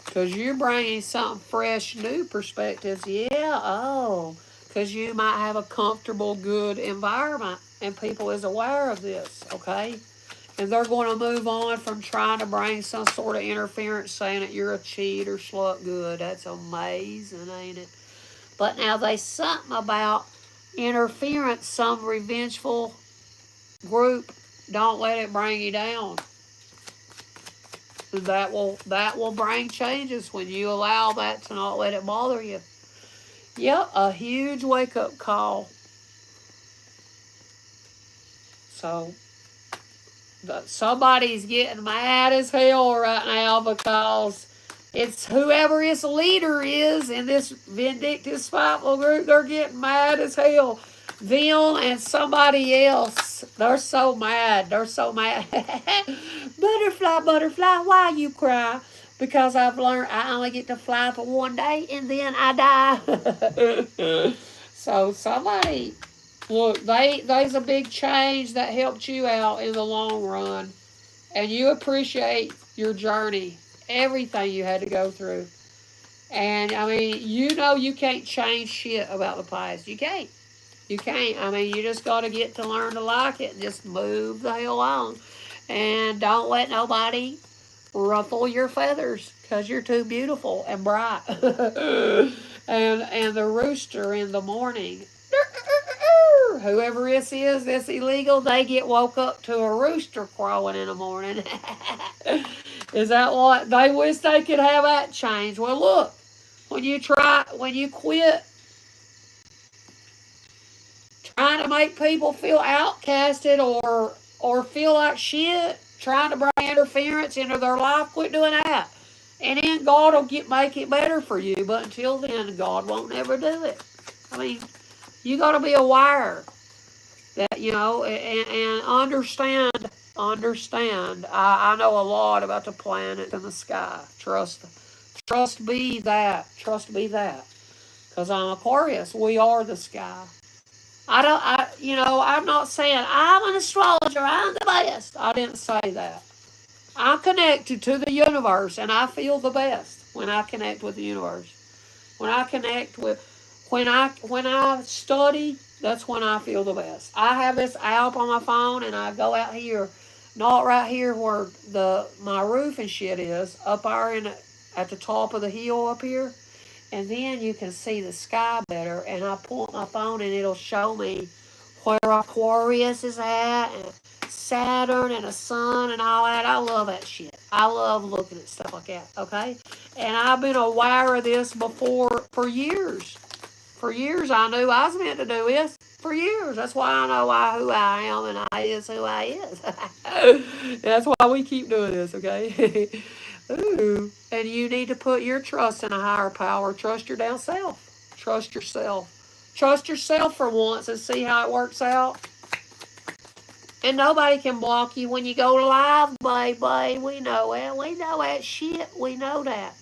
Speaker 1: Because you're bringing something fresh, new perspectives. Yeah, because you might have a comfortable, good environment, and people is aware of this, okay? And they're going to move on from trying to bring some sort of interference, saying that you're a cheat or slut good. That's amazing, ain't it? But now there's something about interference, some revengeful group, don't let it bring you down. That will bring changes when you allow that to not let it bother you. Yep, a huge wake-up call. So somebody's getting mad as hell right now because it's whoever its leader is in this vindictive, spiteful group, they're getting mad as hell. Them and somebody else, they're so mad. They're so mad. Butterfly, butterfly, why you cry? Because I've learned I only get to fly for one day and then I die. So somebody, look, there's a big change that helped you out in the long run. And you appreciate your journey, everything you had to go through. And, you can't change shit about the past. You can't. You can't. You just got to get to learn to like it and just move the hell on. And don't let nobody ruffle your feathers because you're too beautiful and bright. and the rooster in the morning, whoever this is that's illegal, they get woke up to a rooster crowing in the morning. Is that what they wish they could have that change? Well, look, when you quit trying to make people feel outcasted or feel like shit, trying to bring interference into their life, quit doing that. And then God will make it better for you. But until then, God won't never do it. I mean, you got to be aware that, and understand. I know a lot about the planets in the sky. Trust be that. Trust be that. Because I'm Aquarius. We are the sky. I'm not saying I'm an astrologer, I'm the best. I didn't say that. I'm connected to the universe and I feel the best when I connect with the universe. When I study, that's when I feel the best. I have this app on my phone and I go out here, not right here where my roof and shit is, up there at the top of the hill up here. And then you can see the sky better. And I point my phone and it'll show me where Aquarius is at, and Saturn and the sun and all that. I love that shit. I love looking at stuff like that, okay? And I've been aware of this before for years. For years I knew I was meant to do this. For years. That's why I know who I am and I is who I is. That's why we keep doing this, okay? Ooh. And you need to put your trust in a higher power. Trust your damn self. Trust yourself. Trust yourself for once and see how it works out. And nobody can block you when you go live, baby. We know it. We know that shit. We know that.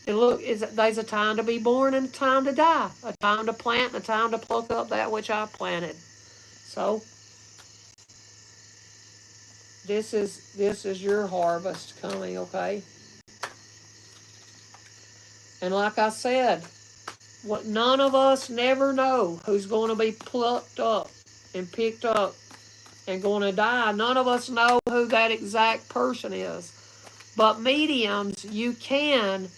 Speaker 1: And look, there's a time to be born and a time to die. A time to plant and a time to pluck up that which I planted. So, this is your harvest coming, okay? And like I said, none of us never know who's going to be plucked up and picked up and going to die. None of us know who that exact person is. But mediums, you can,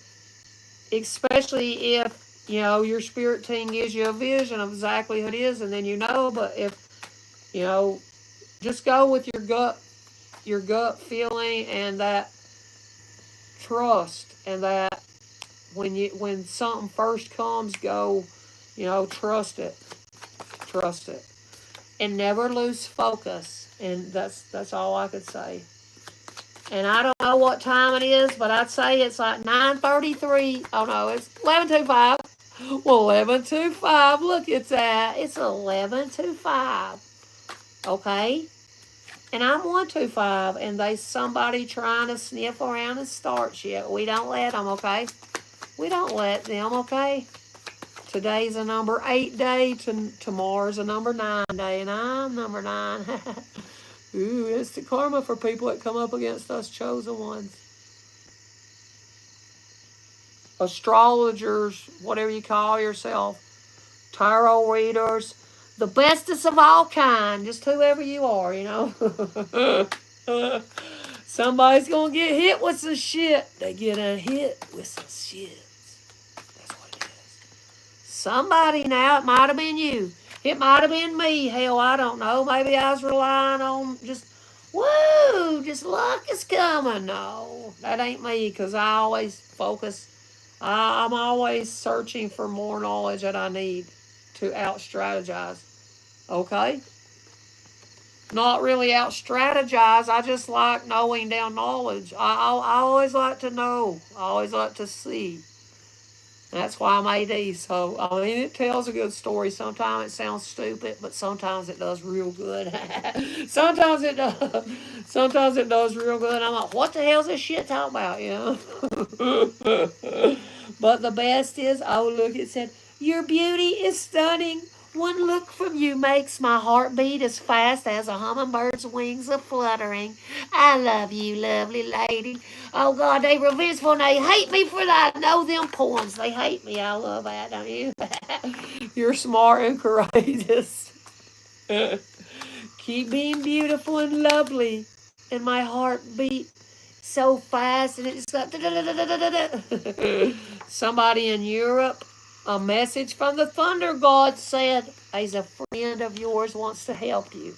Speaker 1: especially if, your spirit team gives you a vision of exactly who it is, and then but if, just go with your gut feeling and that trust and that when something first comes, go, trust it, and never lose focus. And that's all I could say. And I don't know what time it is, but I'd say it's like 9:33. Oh no, it's 11:25. Well, 11:25. Look, it's 11:25. Okay. And I'm 125, and there's somebody trying to sniff around and start shit. We don't let them, okay? We don't let them, okay? Today's a number 8 day, tomorrow's a number 9 day, and I'm number 9. Ooh, it's the karma for people that come up against us chosen ones. Astrologers, whatever you call yourself, tarot readers, the bestest of all kind, just whoever you are, Somebody's gonna get hit with some shit. They get hit with some shit. That's what it is. Somebody now, it might have been you. It might have been me. Hell, I don't know. Maybe I was relying on just luck is coming. No, that ain't me, because I always focus. I'm always searching for more knowledge that I need to out-strategize. Okay? Not really out-strategize. I just like knowing down knowledge. I always like to know. I always like to see. That's why I'm AD. So, I mean, it tells a good story. Sometimes it sounds stupid, but sometimes it does real good. Sometimes it does. Sometimes it does real good. I'm like, what the hell's this shit talking about, But the best is, oh, look, it said, your beauty is stunning. One look from you makes my heart beat as fast as a hummingbird's wings are fluttering. I love you, lovely lady. Oh, God, they revengeful and they hate me for that. I know them poems. They hate me. I love that, don't you? You're smart and courageous. Keep being beautiful and lovely. And my heart beat so fast and it's like somebody in Europe, a message from the thunder god said, as a friend of yours wants to help you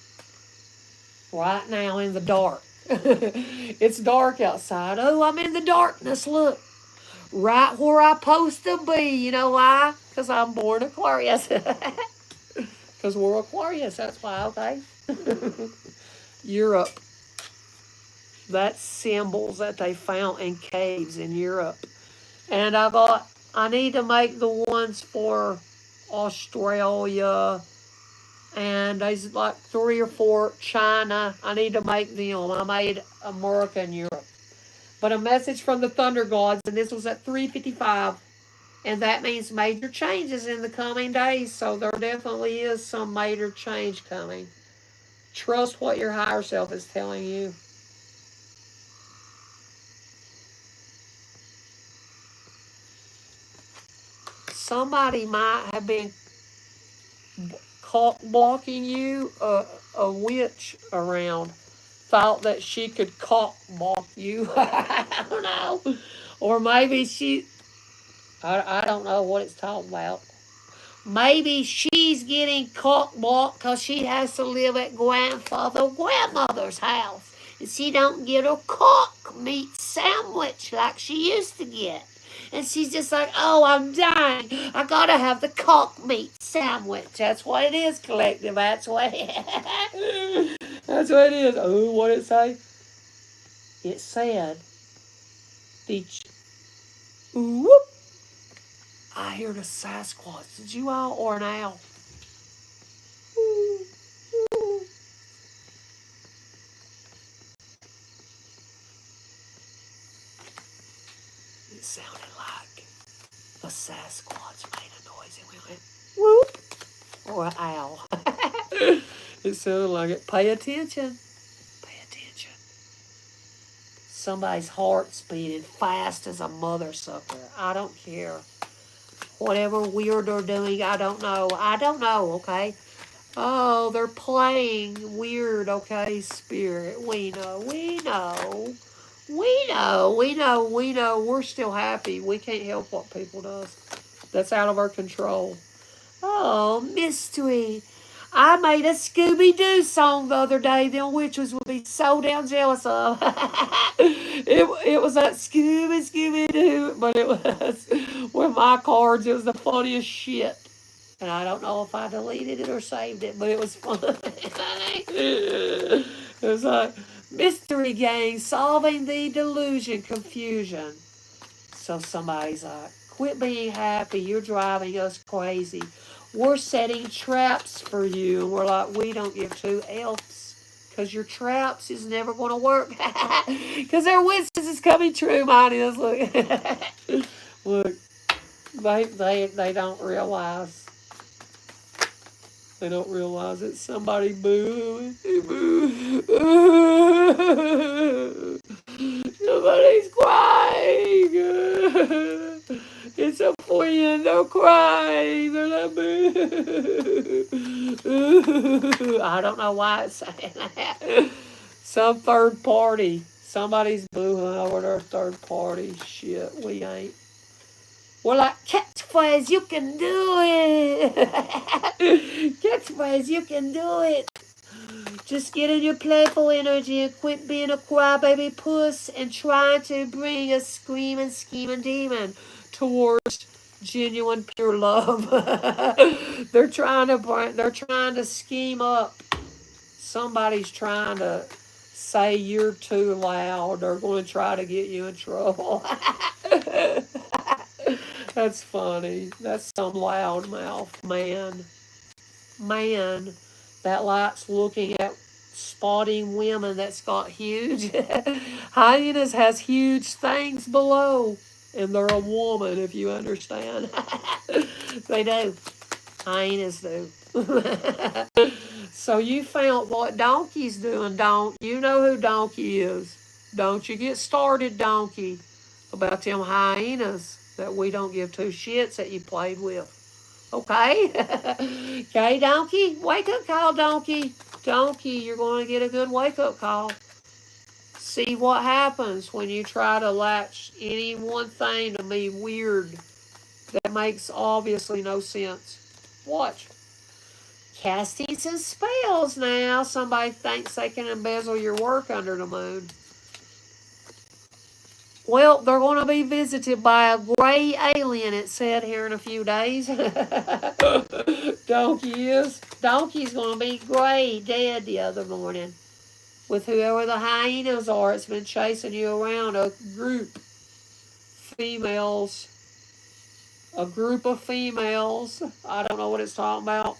Speaker 1: right now in the dark. It's dark outside. Oh, I'm in the darkness. Look, right where I'm supposed to be. You know why? Because I'm born Aquarius. Because we're Aquarius. That's why. Okay. Europe. That's symbols that they found in caves in Europe. And I thought I need to make the ones for Australia, and there's like 3 or 4 China. I need to make them. I made America and Europe. But a message from the Thunder Gods, and this was at 3:55, and that means major changes in the coming days. So there definitely is some major change coming. Trust what your higher self is telling you. Somebody might have been caught blocking you, a witch around thought that she could cock block you. I don't know. Or maybe I don't know what it's talking about. Maybe she's getting cock blocked because she has to live at grandmother's house. And she don't get a cock meat sandwich like she used to get. And she's just like, oh, I'm dying. I gotta have the cock meat sandwich. That's what it is, collective. That's what it is. That's what it is. Oh, what did it say? It said, the whoop. I hear the Sasquatch. Did you all or an owl? It sounded like a Sasquatch made a noise and we went, whoop, or an owl. It sounded like it. Pay attention. Pay attention. Somebody's heart's beating fast as a mother sucker. I don't care. Whatever weird they're doing, I don't know. I don't know, okay? Oh, they're playing weird, okay, spirit. We know, we know. We know, we know, we know. We're still happy. We can't help what people does. That's out of our control. Oh, mystery. I made a Scooby-Doo song the other day, them witches would be so damn jealous of. It was that Scooby-Doo, but it was with my cards. It was the funniest shit. And I don't know if I deleted it or saved it, but it was fun. It was like, mystery gang, solving the delusion, confusion. So somebody's like, quit being happy, you're driving us crazy. We're setting traps for you. And we're like, we don't give 2 F's. Because your traps is never going to work. Because their wishes is coming true, mine is. Look. Look, they don't realize. They don't realize it's somebody booing. Boo. Somebody's crying. It's a friend. They're crying. They're like, boo. I don't know why it's saying that. Some third party. Somebody's booing over their third party. Shit, we ain't. We're like, catchphrase, you can do it. Catchphrase, you can do it. Just get in your playful energy and quit being a crybaby puss and trying to bring a screaming, scheming demon towards genuine, pure love. They're trying to scheme up. Somebody's trying to say you're too loud. They're going to try to get you in trouble. That's funny. That's some loudmouth man. Man that likes looking at spotting women that's got huge. Hyenas has huge things below. And they're a woman, if you understand. They do. Hyenas do. So you found what Donkey's doing, don't you? Know who Donkey is. Don't you get started, Donkey, about them hyenas that we don't give 2 shits that you played with. Okay? Okay, Donkey? Wake up call, Donkey. Donkey, you're going to get a good wake up call. See what happens when you try to latch any one thing to be weird that makes obviously no sense. Watch. Casting some spells now. Somebody thinks they can embezzle your work under the moon. Well, they're going to be visited by a gray alien, it said, here in a few days. Donkey is. Donkey's going to be gray, dead the other morning. With whoever the hyenas are, it's been chasing you around. A group females. A group of females. I don't know what it's talking about.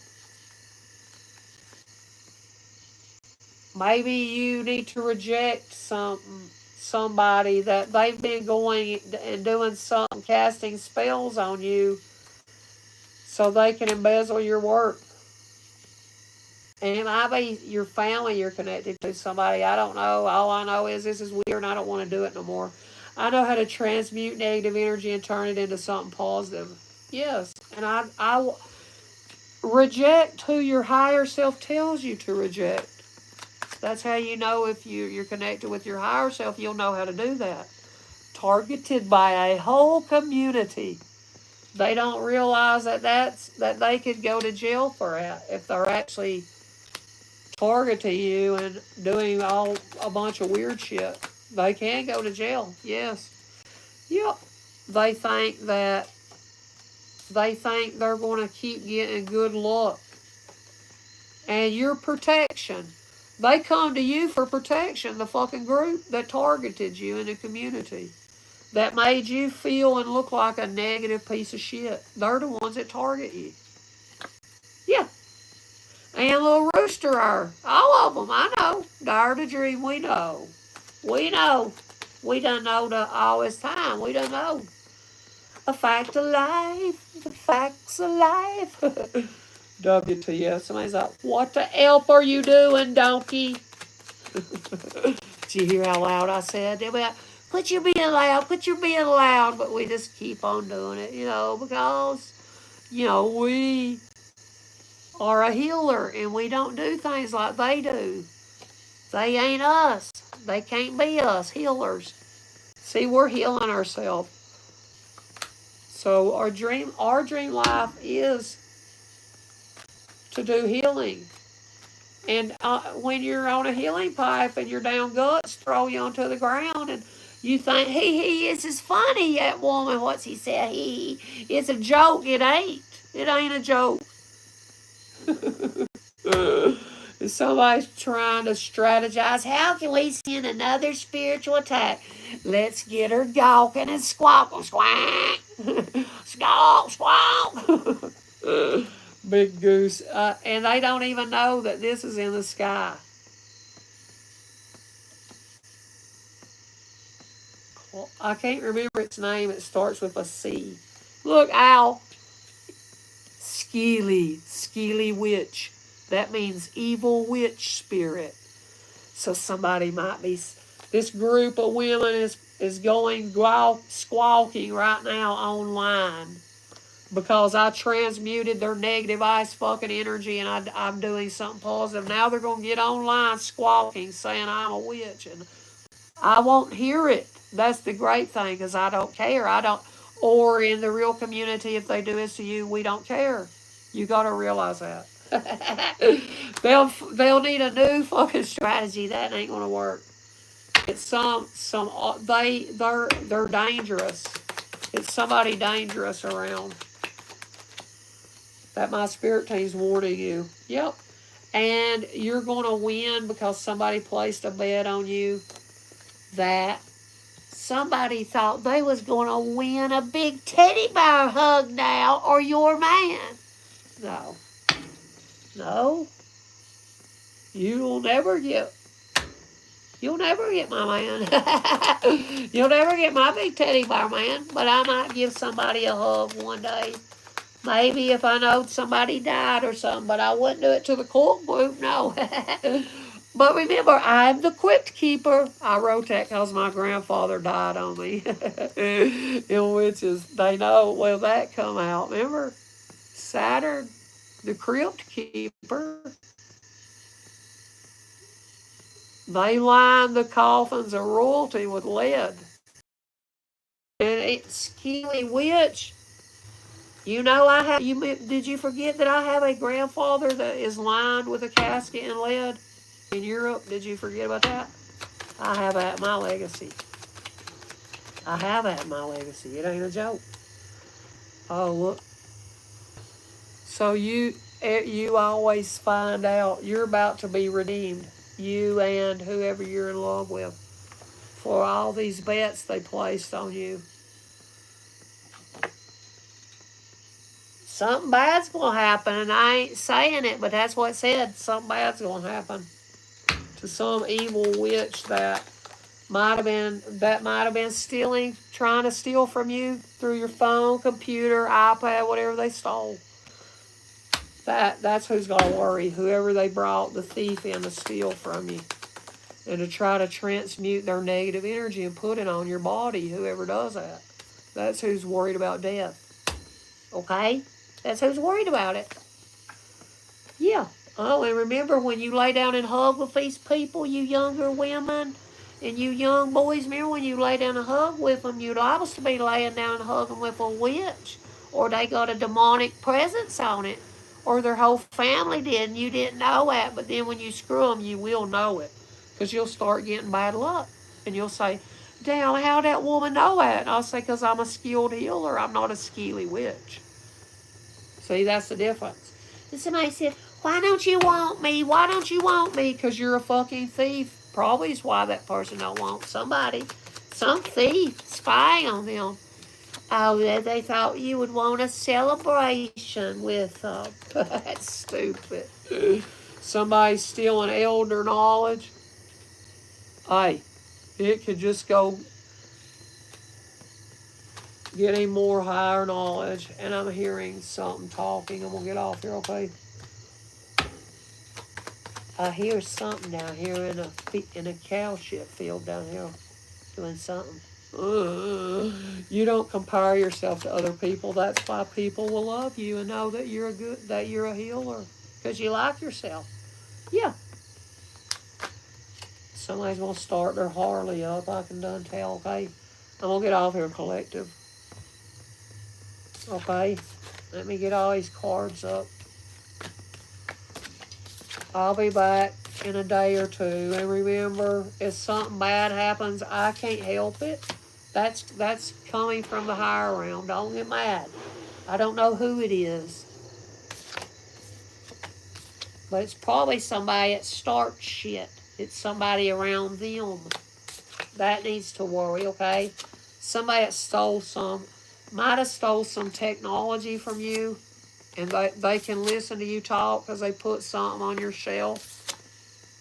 Speaker 1: Maybe you need to reject somebody that they've been going and doing something, casting spells on you so they can embezzle your work. And it might be your family you're connected to, somebody, I don't know. All I know is this is weird and I don't want to do it no more. I know how to transmute negative energy and turn it into something positive. Yes, and I reject who your higher self tells you to reject. That's how you know if you're connected with your higher self. You'll know how to do that. Targeted by a whole community. They don't realize that they could go to jail for that if they're actually targeting you and doing a bunch of weird shit. They can go to jail. Yes. Yep. They think they're going to keep getting good luck and your protection. They come to you for protection, the fucking group that targeted you in the community, that made you feel and look like a negative piece of shit. They're the ones that target you. Yeah. And little rooster are. All of them, I know. Dare to dream, we know. We know. We done know all this time. We done know. A fact of life. The facts of life. WTF. Somebody's like, what the F are you doing, donkey? Did you hear how loud I said? They'll be like, quit your being loud, quit your being loud. But we just keep on doing it, because, we are a healer and we don't do things like they do. They ain't us. They can't be us, healers. See, we're healing ourselves. So our dream life is to do healing. And when you're on a healing pipe and your down guts throw you onto the ground and you think, this is funny, that woman, what's he said, it's a joke. It ain't. It ain't a joke. Somebody's trying to strategize. How can we send another spiritual attack? Let's get her gawking and squawking. Squawk. Squawk, squawk. Big goose. And they don't even know that this is in the sky. I can't remember its name. It starts with a C. Look, owl. Skeely witch. That means evil witch spirit. So somebody might be, this group of women is going squawking right now online because I transmuted their negative ice fucking energy and I'm doing something positive. Now they're going to get online squawking saying I'm a witch, and I won't hear it. That's the great thing, because I don't care. Or in the real community, if they do this to you, we don't care. You got to realize that. They'll need a new fucking strategy. That ain't gonna work. It's they're dangerous. It's somebody dangerous around. That my spirit team's warning you. Yep. And you're gonna win because somebody placed a bet on you that somebody thought they was gonna win a big teddy bear hug now, or your man. No, you'll never get my man. You'll never get my big teddy bear man, but I might give somebody a hug one day. Maybe if I know somebody died or something, but I wouldn't do it to the cult group, no. But remember, I'm the crypt keeper. I wrote that because my grandfather died on me. In witches, they know, well, that come out. Remember? Saturn, the crypt keeper. They line the coffins of royalty with lead. And it's Skeely Witch. You know, did you forget that I have a grandfather that is lined with a casket and lead in Europe? Did you forget about that? I have that in my legacy. I have that in my legacy. It ain't a joke. Oh, look. So you always find out you're about to be redeemed. You and whoever you're in love with. For all these bets they placed on you. Something bad's going to happen, and I ain't saying it, but that's what it said. Something bad's going to happen to some evil witch that might have been stealing, trying to steal from you through your phone, computer, iPad, whatever they stole. That's who's gonna worry. Whoever they brought the thief in to steal from you and to try to transmute their negative energy and put it on your body. Whoever does that, that's who's worried about death. Okay, that's who's worried about it. Yeah. Oh, and remember when you lay down and hug with these people, you younger women and you young boys, remember when you lay down and hug with them, you'd obviously be laying down and hugging with a witch, or they got a demonic presence on it, or their whole family did, and you didn't know that, but then when you screw them, you will know it, because you'll start getting bad luck, and you'll say, damn, how'd that woman know that? And I'll say, because I'm a skilled healer, I'm not a skilly witch. See, that's the difference. And somebody said, why don't you want me? Why don't you want me? Because you're a fucking thief. Probably is why that person don't want somebody. Some thief spying on them. Oh, they thought you would want a celebration with them. That's stupid. Somebody stealing elder knowledge. Hey, it could just go getting more higher knowledge. And I'm hearing something talking. I'm going to get off here, okay? I hear something down here in a cow shit field down here doing something. You don't compare yourself to other people. That's why people will love you and know that you're a healer, because you like yourself. Yeah. Somebody's gonna start their Harley up. I can done tell. Okay, I'm gonna get off here, collective. Okay, let me get all these cards up. I'll be back in a day or two. And remember, if something bad happens, I can't help it. That's coming from the higher realm. Don't get mad. I don't know who it is. But it's probably somebody that starts shit. It's somebody around them. That needs to worry, okay? Somebody that might have stole some technology from you, and they can listen to you talk because they put something on your shelf.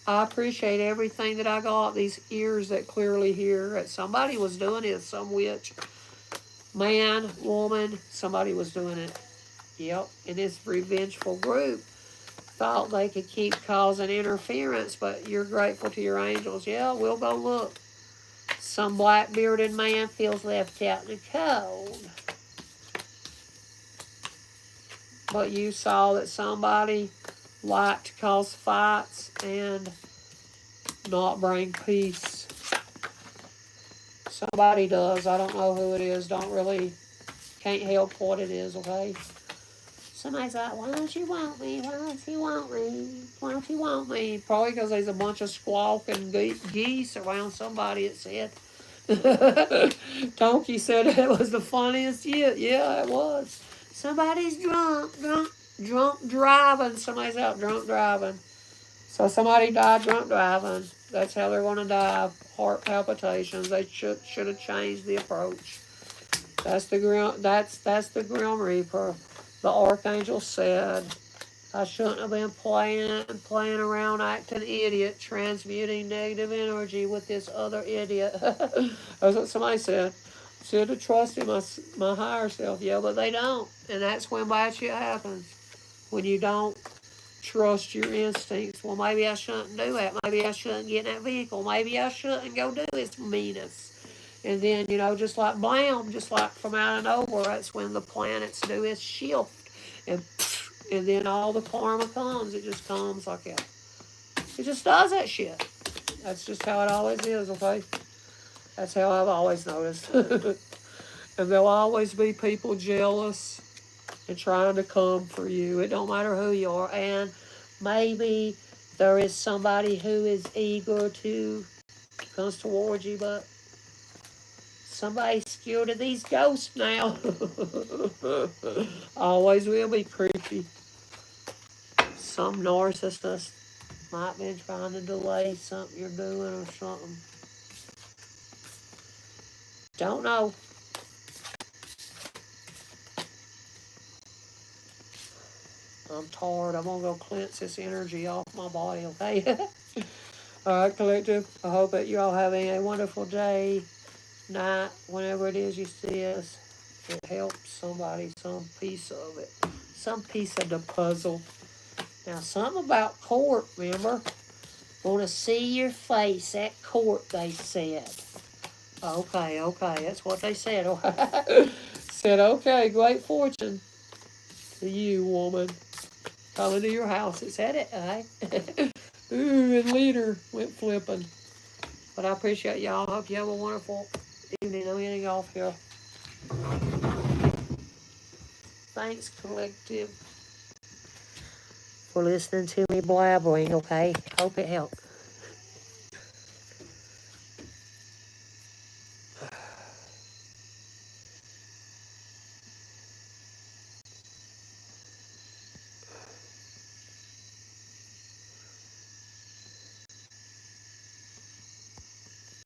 Speaker 1: I appreciate everything that I got, these ears that clearly hear that somebody was doing it, some witch, man, woman, somebody was doing it. Yep, and this revengeful group thought they could keep causing interference, but you're grateful to your angels. Yeah, we'll go look. Some black-bearded man feels left out in the cold. But you saw that somebody liked to cause fights and not bring peace. Somebody does. I don't know who it is. Can't help what it is, okay? Somebody's like, why don't you want me? Why don't you want me? Why don't you want me? Probably because there's a bunch of squawking geese around somebody, it said. Donkey said it was the funniest yet. Yeah, it was. Somebody's drunk driving. Somebody's out drunk driving. So somebody died drunk driving. That's how they're going to die. Heart palpitations. They should have changed the approach. That's the Grim Reaper. The Archangel said, I shouldn't have been playing around, acting idiot, transmuting negative energy with this other idiot. That's what somebody said. Should have trusted my higher self. Yeah, but they don't. And that's when bad shit happens. When you don't trust your instincts. Well, maybe I shouldn't do that. Maybe I shouldn't get in that vehicle. Maybe I shouldn't go do this meanness. And then, just like blam, just like from out of nowhere, that's when the planets do its shift. And then all the karma comes. It just comes like that. It just does that shit. That's just how it always is, okay? That's how I've always noticed. And there'll always be people jealous and trying to come for you. It don't matter who you are. And maybe there is somebody who is eager to comes towards you, but somebody's scared of these ghosts now. Always will be creepy. Some narcissist might be trying to delay something you're doing or something. Don't know. I'm tired. I'm going to go cleanse this energy off my body, okay? All right, collective. I hope that you're all having a wonderful day, night, whenever it is you see this. It helps somebody, some piece of it, some piece of the puzzle. Now, something about court, remember? Want to see your face at court, they said. Okay, that's what they said. Said, okay, great fortune to you, woman. Coming to your house. It said it, eh? Ooh, and leader went flipping. But I appreciate y'all. Hope you have a wonderful evening. I'm getting off here. Thanks, collective, for listening to me blabbering, okay? Hope it helped.